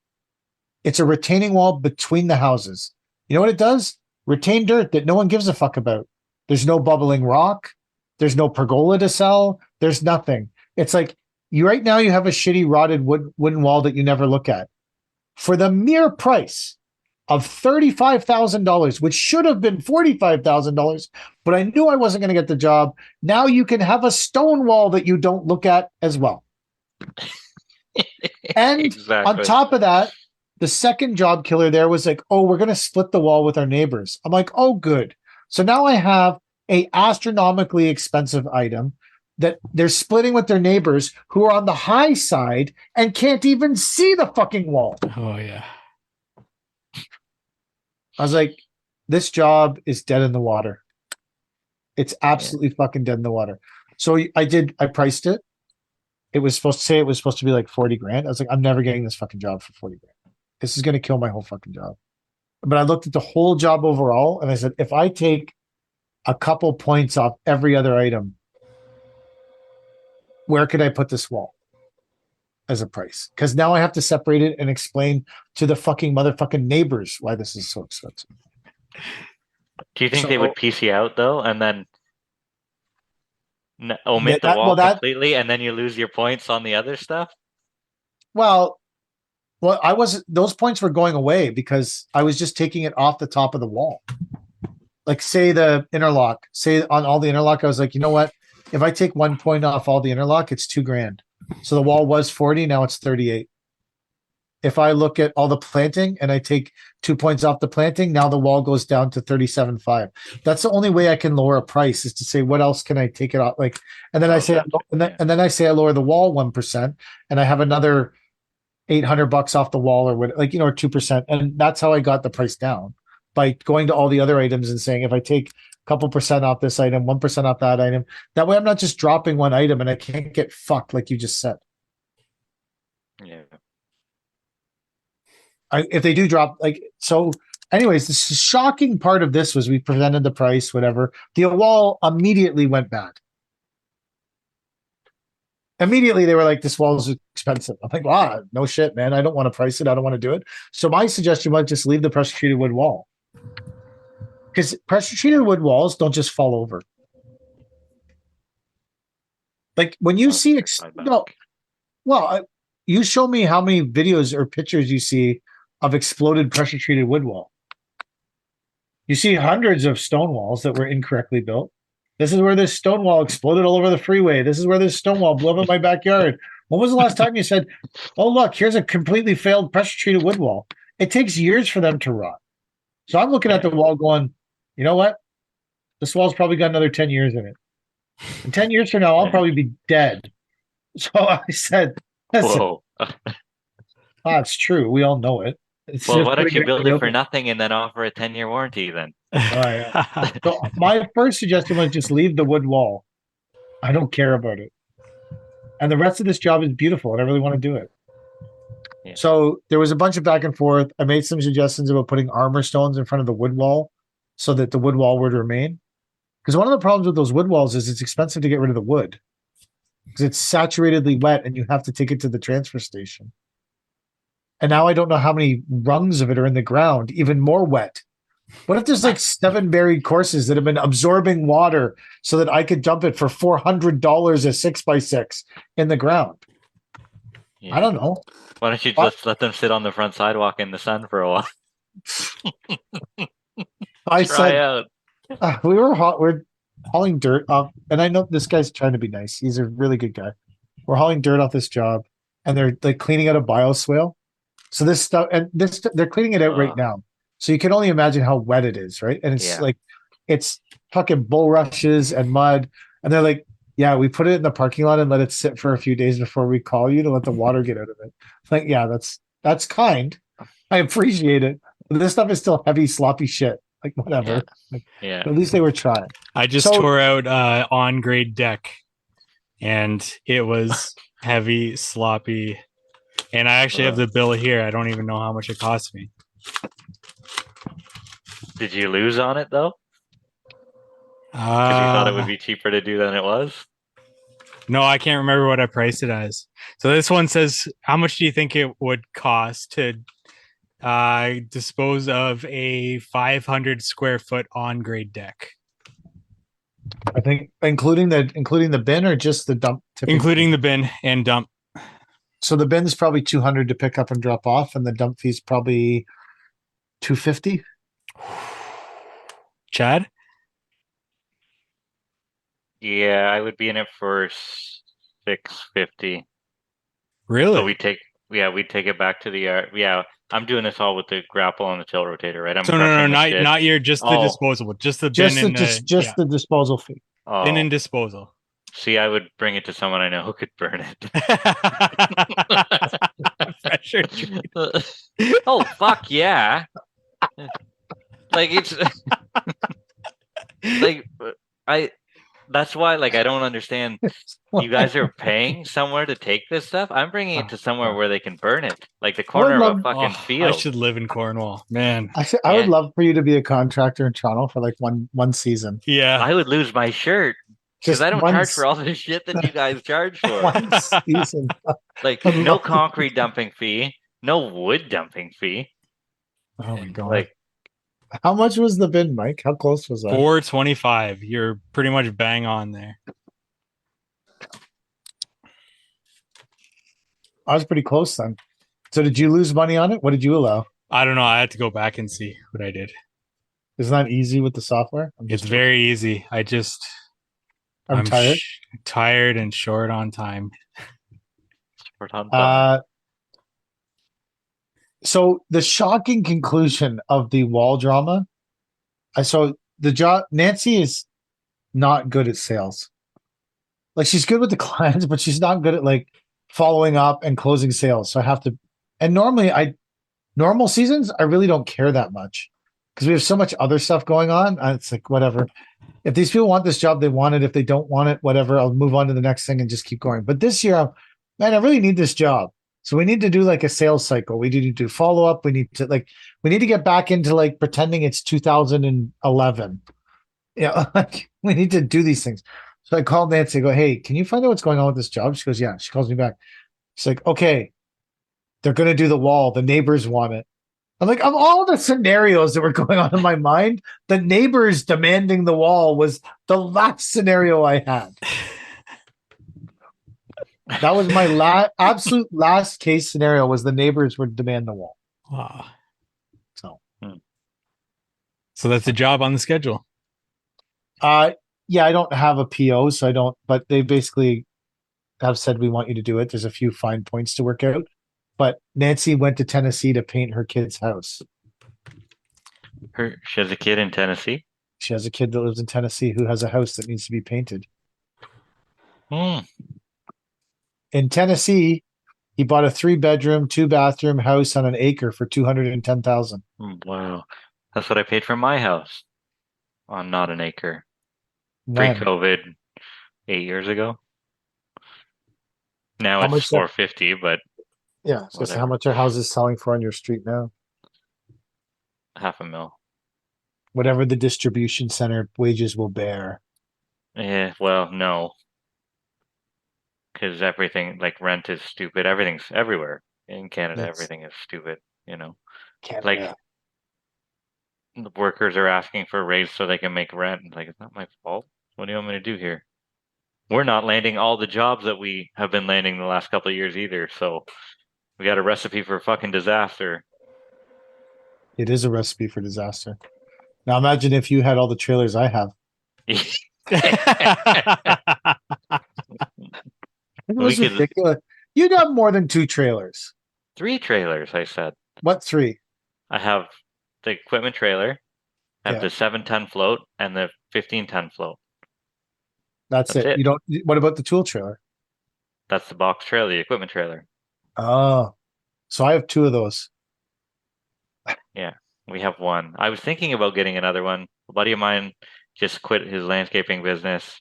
Speaker 1: It's a retaining wall between the houses. You know what it does? Retain dirt that no one gives a fuck about. There's no bubbling rock. There's no pergola to sell. There's nothing. It's like right now you have a shitty rotted wooden wall that you never look at. For the mere price of $35,000, which should have been $45,000, but I knew I wasn't going to get the job. Now you can have a stone wall that you don't look at as well. And exactly. On top of that, the second job killer there was like, oh, we're going to split the wall with our neighbors. I'm like, oh, good. So now I have a astronomically expensive item that they're splitting with their neighbors who are on the high side and can't even see the fucking wall.
Speaker 3: Oh, yeah.
Speaker 1: I was like, this job is dead in the water. It's absolutely fucking dead in the water. So I priced it. It was supposed to be like 40 grand. I was like, I'm never getting this fucking job for 40 grand. This is going to kill my whole fucking job. But I looked at the whole job overall and I said, if I take a couple points off every other item, where could I put this wall as a price? Because now I have to separate it and explain to the fucking motherfucking neighbors why this is so expensive.
Speaker 2: Do you think they would piece you out though, and then omit the wall completely, and then you lose your points on the other stuff?
Speaker 1: Well, those points were going away because I was just taking it off the top of the wall. Like say the interlock, say on all the interlock, I was like, you know what? If I take 1 point off all the interlock, it's $2,000. So the wall was 40, now it's 38. If I look at all the planting and I take 2 points off the planting, now the wall goes down to 37.5. That's the only way I can lower a price is to say, what else can I take it off? Like, and then I say, I lower the wall 1%, and I have another $800 off the wall or what, like, or 2%. And that's how I got the price down, by going to all the other items and saying, if I take a couple percent off this item, 1% off that item, that way I'm not just dropping one item and I can't get fucked like you just said.
Speaker 2: Yeah.
Speaker 1: If they do drop, like, so anyways, the shocking part of this was we presented the price, whatever. The wall immediately went bad. Immediately they were like, this wall is expensive. I'm like, wow, no shit, man. I don't want to price it. I don't want to do it. So my suggestion was just leave the pressure treated wood wall. Because pressure treated wood walls don't just fall over. Like when you see, you show me how many videos or pictures you see of exploded pressure treated wood wall. You see hundreds of stone walls that were incorrectly built. This is where this stone wall exploded all over the freeway. This is where this stone wall blew up in my backyard. When was the last time you said, oh, look, here's a completely failed pressure treated wood wall? It takes years for them to rot. So I'm looking at the wall going, you know what? This wall's probably got another 10 years in it. And 10 years from now, I'll probably be dead. So I said, whoa. It's true. We all know it.
Speaker 2: Well, why don't you build it for nothing and then offer a 10-year warranty then?
Speaker 1: Yeah. So my first suggestion was just leave the wood wall. I don't care about it. And the rest of this job is beautiful, and I really want to do it. Yeah. So there was a bunch of back and forth. I made some suggestions about putting armor stones in front of the wood wall so that the wood wall would remain. Because one of the problems with those wood walls is it's expensive to get rid of the wood. Because it's saturatedly wet and you have to take it to the transfer station. And now I don't know how many rungs of it are in the ground, even more wet, What if there's like 7 buried courses that have been absorbing water so that I could dump it for $400 a 6x6 in the ground?
Speaker 2: Yeah.
Speaker 1: I don't know.
Speaker 2: Why don't you
Speaker 1: What?
Speaker 2: just let them sit on the front sidewalk in the sun for a while?
Speaker 1: I
Speaker 2: Try
Speaker 1: said
Speaker 2: out.
Speaker 1: we're hauling dirt off, and I know this guy's trying to be nice. He's a really good guy. We're hauling dirt off this job, and they're like cleaning out a bioswale. So this stuff, and this they're cleaning it out right now. So you can only imagine how wet it is, right? And it's
Speaker 2: Yeah.
Speaker 1: like it's fucking bulrushes and mud, and they're like, "Yeah, we put it in the parking lot and let it sit for a few days before we call you to let the water get out of it." It's like, yeah, that's kind. I appreciate it. But this stuff is still heavy, sloppy shit. Like whatever. Like,
Speaker 2: Yeah.
Speaker 1: at least they were trying.
Speaker 3: I just
Speaker 1: So-
Speaker 3: tore out on grade deck, and it was heavy, sloppy. And I actually have the bill here. I don't even know how much it cost me.
Speaker 2: Did you lose on it though? Because you thought it would
Speaker 3: Uh,
Speaker 2: be cheaper to do than it was?
Speaker 3: no, I can't remember what I priced it as. So this one says, how much do you think it would cost to dispose of a 500 square foot on grade deck,
Speaker 1: I think including the bin or just the dump tipping
Speaker 3: including
Speaker 1: fee?
Speaker 3: the bin and dump?
Speaker 1: So the bin's probably 200 to pick up and drop off, and the dump fee's probably 250.
Speaker 3: Chad?
Speaker 2: Yeah, I would be in it for 650.
Speaker 3: Really?
Speaker 2: So we take it back to the yard. Yeah, I'm doing this all with the grapple and the tilt rotator, right? I'm
Speaker 3: So no,
Speaker 2: crushing the
Speaker 3: not
Speaker 2: shit.
Speaker 3: not your just the
Speaker 2: Oh.
Speaker 3: disposable, just the bin
Speaker 1: Just the
Speaker 3: and
Speaker 1: just the disposal fee.
Speaker 3: bin
Speaker 2: Oh,
Speaker 3: and disposal.
Speaker 2: see, I would bring it to someone I know who could burn it.
Speaker 3: Pressure.
Speaker 2: Oh, fuck yeah. Like it's like that's why like I don't understand. You guys are paying somewhere to take this stuff. I'm bringing it to somewhere where they can burn it, like the corner of a
Speaker 1: love-
Speaker 2: fucking
Speaker 3: I
Speaker 2: field.
Speaker 3: should live in Cornwall, man.
Speaker 1: I would
Speaker 2: Yeah.
Speaker 1: love for you to be a contractor in Toronto for like one season.
Speaker 3: Yeah.
Speaker 2: I would lose my shirt because
Speaker 1: Just
Speaker 2: I don't
Speaker 1: one
Speaker 2: charge for all this shit that you guys charge for.
Speaker 1: one season.
Speaker 2: Like
Speaker 1: I'd
Speaker 2: no
Speaker 1: love-
Speaker 2: concrete dumping fee, no wood dumping fee.
Speaker 1: Oh my
Speaker 2: And,
Speaker 1: god!
Speaker 2: like
Speaker 1: How much was the bin, Mike? How close was that?
Speaker 3: 425. You're pretty much bang on there.
Speaker 1: I was pretty close then. So did you lose money on it? What did you allow?
Speaker 3: I don't know. I had to go back and see what I did.
Speaker 1: Isn't that easy with the software?
Speaker 3: It's very easy. I'm
Speaker 1: tired.
Speaker 3: Tired and short on time.
Speaker 1: So the shocking conclusion of the wall drama. So the job Nancy is not good at sales. Like she's good with the clients, but she's not good at like following up and closing sales. So I have to. And normal seasons, I really don't care that much because we have so much other stuff going on. It's like whatever. If these people want this job, they want it. If they don't want it, whatever. I'll move on to the next thing and just keep going. But this year, man, I really need this job. So we need to do like a sales cycle. We need to do follow up. We need to get back into like pretending it's 2011. Yeah, like we need to do these things. So I called Nancy. I go, hey, can you find out what's going on with this job? She goes, yeah. She calls me back. She's like, okay, they're going to do the wall. The neighbors want it. I'm like, of all the scenarios that were going on in my mind, the neighbors demanding the wall was the last scenario I had. That was my absolute last case scenario was the neighbors would demand the wall.
Speaker 3: Wow.
Speaker 1: So
Speaker 3: So that's a job on the schedule.
Speaker 1: Yeah, I don't have a PO, so I don't, but they basically have said we want you to do it. There's a few fine points to work out. But Nancy went to Tennessee to paint her kid's house.
Speaker 2: She has a kid in Tennessee.
Speaker 1: She has a kid that lives in Tennessee who has a house that needs to be painted.
Speaker 2: Hmm.
Speaker 1: In Tennessee, he bought a 3-bedroom, 2-bathroom house on an acre for $210,000.
Speaker 2: Wow, that's what I paid for my house on not an acre
Speaker 1: When?
Speaker 2: pre-COVID 8 years ago. Now
Speaker 1: How
Speaker 2: it's
Speaker 1: much that-
Speaker 2: 450, but
Speaker 1: Yeah, so
Speaker 2: Whatever.
Speaker 1: how much are houses selling for on your street now?
Speaker 2: $500,000.
Speaker 1: Whatever the distribution center wages will bear.
Speaker 2: Yeah, well, no, because everything like rent is stupid. Everything's everywhere in Canada.
Speaker 1: Yes.
Speaker 2: Everything is stupid. You know,
Speaker 1: Canada.
Speaker 2: like the workers are asking for a raise so they can make rent. It's like, it's not my fault. What do you want me to do here? We're not landing all the jobs that we have been landing the last couple of years either. So we got a recipe for fucking disaster.
Speaker 1: It is a recipe for disaster. Now imagine if you had all the trailers I have. It was
Speaker 2: We could-
Speaker 1: ridiculous. You'd have more than 2 trailers.
Speaker 2: 3 trailers, I said.
Speaker 1: What 3?
Speaker 2: I have the equipment trailer, I have
Speaker 1: Yeah.
Speaker 2: the 7-ton float, and the 15-ton float.
Speaker 1: That's
Speaker 2: That's
Speaker 1: it.
Speaker 2: it.
Speaker 1: You don't. What about the tool trailer?
Speaker 2: That's the box trailer, the equipment trailer.
Speaker 1: Oh, so I have 2 of those.
Speaker 2: We have 1. I was thinking about getting another one. A buddy of mine just quit his landscaping business.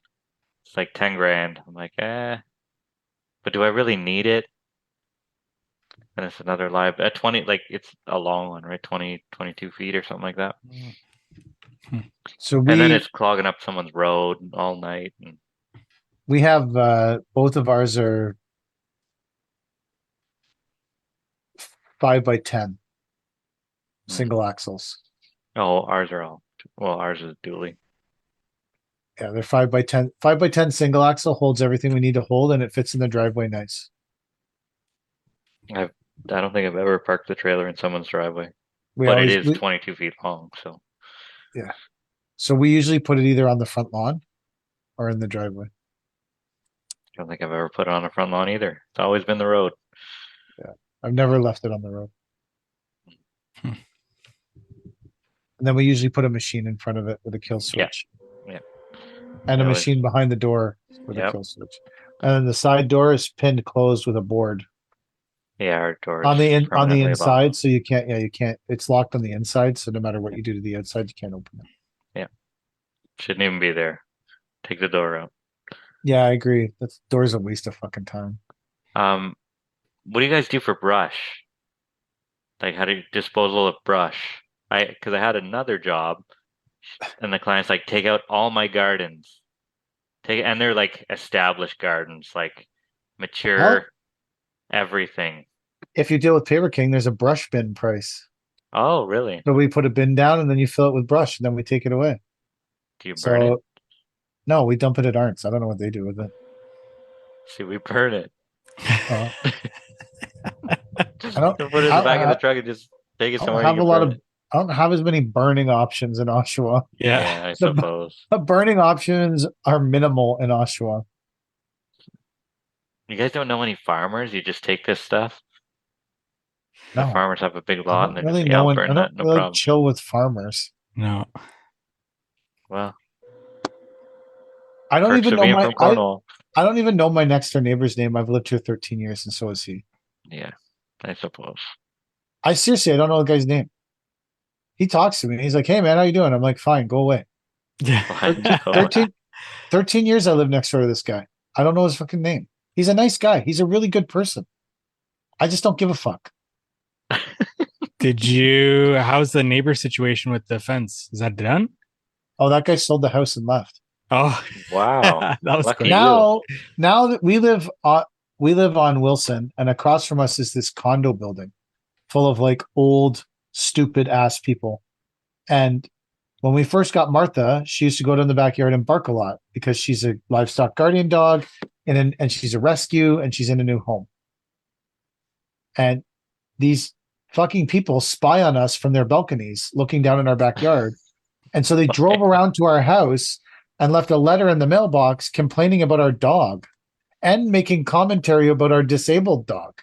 Speaker 2: It's like 10 grand. I'm like, but do I really need it? And it's another live at 20, like it's a long one, right? 20, 22 feet or something like that.
Speaker 1: So
Speaker 2: And then
Speaker 1: we
Speaker 2: it's clogging up someone's road all night. And
Speaker 1: have both of ours are 5x10 single axles.
Speaker 2: oh, ours are all, well, ours is dually.
Speaker 1: Yeah, they're 5x10. 5x10 single axle holds everything we need to hold, and it fits in the driveway nice.
Speaker 2: I don't think I've ever parked the trailer in someone's driveway,
Speaker 1: We
Speaker 2: but
Speaker 1: always,
Speaker 2: it is 22 feet long. So
Speaker 1: so we usually put it either on the front lawn or in the driveway.
Speaker 2: I don't think I've ever put it on a front lawn either. It's always been the road.
Speaker 1: I've never left it on the road.
Speaker 3: Hmm.
Speaker 1: And then we usually put a machine in front of it with a kill switch.
Speaker 2: Yeah.
Speaker 1: And a
Speaker 2: That was-
Speaker 1: machine behind the door with a
Speaker 2: Yep.
Speaker 1: kill switch. And then the side door is pinned closed with a board
Speaker 2: Yeah, our door
Speaker 1: on the
Speaker 2: is
Speaker 1: on the
Speaker 2: permanently locked.
Speaker 1: inside, so you can't. It's locked on the inside, so no matter what you do to the outside, you can't open it.
Speaker 2: Shouldn't even be there. Take the door out.
Speaker 1: Yeah, I agree. That door's a waste of fucking time.
Speaker 2: What do you guys do for brush? Like, how do you disposal of brush? Because I had another job, and the client's like, take out all my gardens. And they're like established gardens, like mature, everything.
Speaker 1: If you deal with Paper King, there's a brush bin price.
Speaker 2: Oh, really?
Speaker 1: So we put a bin down and then you fill it with brush and then we take it away.
Speaker 2: Do you burn it?
Speaker 1: So no, we dump it at Arnt's. I don't know what they do with it.
Speaker 2: See, we burn it.
Speaker 1: Uh,
Speaker 2: Just
Speaker 1: I don't-
Speaker 2: put it in the
Speaker 1: I-
Speaker 2: back of
Speaker 1: I-
Speaker 2: the truck and just take it
Speaker 1: I don't
Speaker 2: somewhere.
Speaker 1: have
Speaker 2: you
Speaker 1: a
Speaker 2: can
Speaker 1: lot
Speaker 2: burn
Speaker 1: of
Speaker 2: it.
Speaker 1: I don't have as many burning options in Oshawa.
Speaker 3: Yeah.
Speaker 2: I suppose.
Speaker 1: The burning options are minimal in Oshawa.
Speaker 2: You guys don't know any farmers? You just take this stuff. The
Speaker 1: No,
Speaker 2: farmers have a big
Speaker 1: I
Speaker 2: lot,
Speaker 1: don't
Speaker 2: and they're
Speaker 1: really
Speaker 2: just like,
Speaker 1: know.
Speaker 2: I'll
Speaker 1: I
Speaker 2: burn
Speaker 1: don't
Speaker 2: that, no
Speaker 1: really
Speaker 2: problem.
Speaker 1: chill with farmers.
Speaker 3: No.
Speaker 2: Well,
Speaker 1: I don't
Speaker 2: perks
Speaker 1: even
Speaker 2: of
Speaker 1: know
Speaker 2: being
Speaker 1: my
Speaker 2: from Cornwall.
Speaker 1: I don't even know my next door neighbor's name. I've lived here 13 years, and so has he.
Speaker 2: Yeah, I suppose.
Speaker 1: I seriously, I don't know the guy's name. He talks to me. He's like, "Hey, man, how you doing?" I'm like, "Fine, go away."
Speaker 3: Yeah.
Speaker 1: 13 years I live next door to this guy. I don't know his fucking name. He's a nice guy. He's a really good person. I just don't give a fuck.
Speaker 3: How's the neighbor situation with the fence? Is that done?
Speaker 1: Oh, that guy sold the house and left.
Speaker 3: Oh,
Speaker 2: Wow.
Speaker 3: that was
Speaker 2: Lucky
Speaker 3: quick.
Speaker 2: you.
Speaker 1: Now that we live on Wilson, and across from us is this condo building full of like old, stupid ass people. And when we first got Martha, she used to go down the backyard and bark a lot because she's a livestock guardian dog and she's a rescue and she's in a new home. And these fucking people spy on us from their balconies looking down in our backyard. And so they drove around to our house and left a letter in the mailbox complaining about our dog and making commentary about our disabled dog.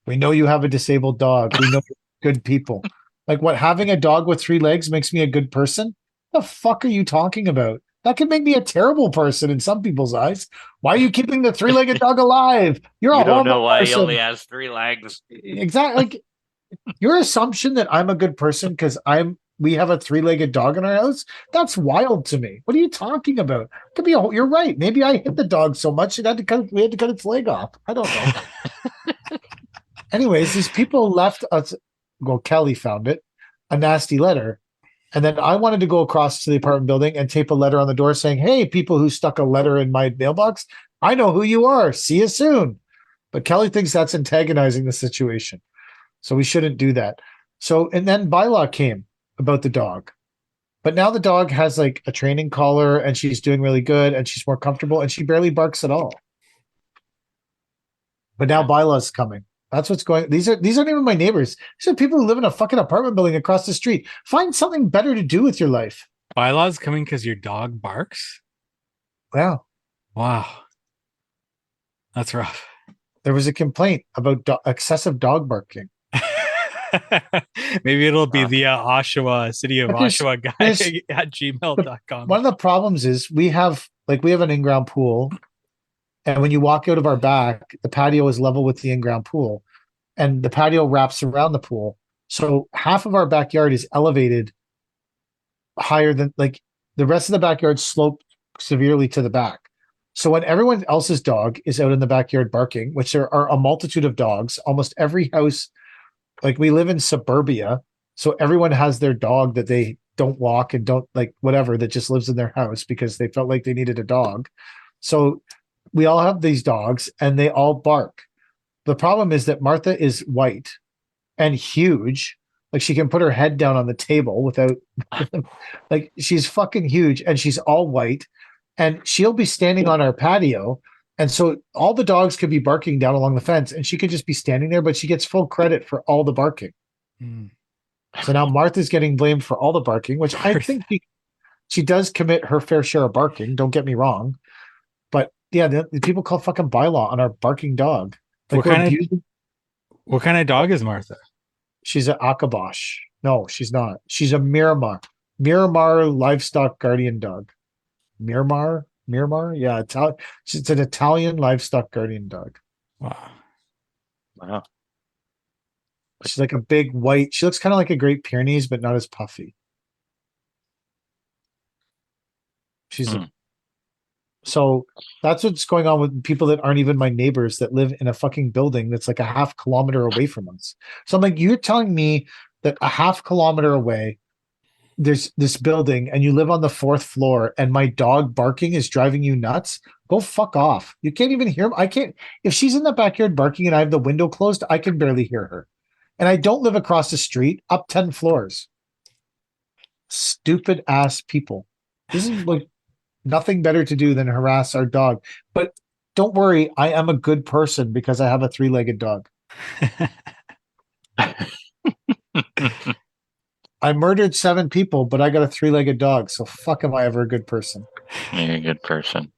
Speaker 1: We know you have a disabled dog. We know you're good people. Like what, having a dog with 3 legs makes me a good person? The fuck are you talking about? That could make me a terrible person in some people's eyes. Why are you keeping the 3-legged dog alive? You're a
Speaker 2: You don't
Speaker 1: horrible
Speaker 2: know why he
Speaker 1: person.
Speaker 2: only has 3 legs.
Speaker 1: Exactly. Like your assumption that I'm a good person because we have a 3-legged dog in our house. That's wild to me. What are you talking about? Could be you're right. Maybe I hit the dog so much we had to cut its leg off. I don't know. Anyways, these people left us. Well, Kelly found it, a nasty letter. And then I wanted to go across to the apartment building and tape a letter on the door saying, "Hey, people who stuck a letter in my mailbox, I know who you are. See you soon." But Kelly thinks that's antagonizing the situation. So we shouldn't do that. So, and then bylaw came about the dog. But now the dog has like a training collar and she's doing really good and she's more comfortable and she barely barks at all. But now bylaw's coming. That's what's going. These aren't even my neighbors. These are people who live in a fucking apartment building across the street. Find something better to do with your life.
Speaker 3: Bylaws coming because your dog barks.
Speaker 1: Yeah.
Speaker 3: Wow, that's rough.
Speaker 1: There was a complaint about excessive dog barking.
Speaker 3: Maybe it'll be the Oshawa City of
Speaker 1: But there's-
Speaker 3: Oshawa guy
Speaker 1: there's-
Speaker 3: at gmail.com.
Speaker 1: One of the problems is we have an in-ground pool, and when you walk out of our back, the patio is level with the in-ground pool, and the patio wraps around the pool. So half of our backyard is elevated higher than like the rest of the backyard sloped severely to the back. So when everyone else's dog is out in the backyard barking, which there are a multitude of dogs, almost every house, like we live in suburbia, so everyone has their dog that they don't walk and don't like whatever that just lives in their house because they felt like they needed a dog. So we all have these dogs and they all bark. The problem is that Martha is white and huge. Like she can put her head down on the table without like she's fucking huge and she's all white and she'll be standing on our patio. And so all the dogs could be barking down along the fence and she could just be standing there, but she gets full credit for all the barking.
Speaker 3: Mm.
Speaker 1: So now Martha's getting blamed for all the barking, which I think she does commit her fair share of barking. Don't get me wrong. But yeah, the people call fucking bylaw on our barking dog. Like
Speaker 3: What kind of dog is Martha?
Speaker 1: She's an Akabosh. No, she's not. She's a Miramar. Miramar livestock guardian dog. Miramar? Yeah, it's an Italian livestock guardian dog.
Speaker 3: Wow.
Speaker 1: She's like a big white. She looks kind of like a Great Pyrenees, but not as puffy. So that's what's going on with people that aren't even my neighbors that live in a fucking building that's like a half kilometer away from us. So I'm like, you're telling me that a half kilometer away, there's this building and you live on the fourth floor and my dog barking is driving you nuts? Go fuck off. You can't even hear. I can't. If she's in the backyard barking and I have the window closed, I can barely hear her. And I don't live across the street up 10 floors. Stupid ass people. This is like nothing better to do than harass our dog. But don't worry, I am a good person because I have a 3-legged dog. I murdered 7 people, but I got a 3-legged dog. So fuck am I ever a good person?
Speaker 2: You're a good person.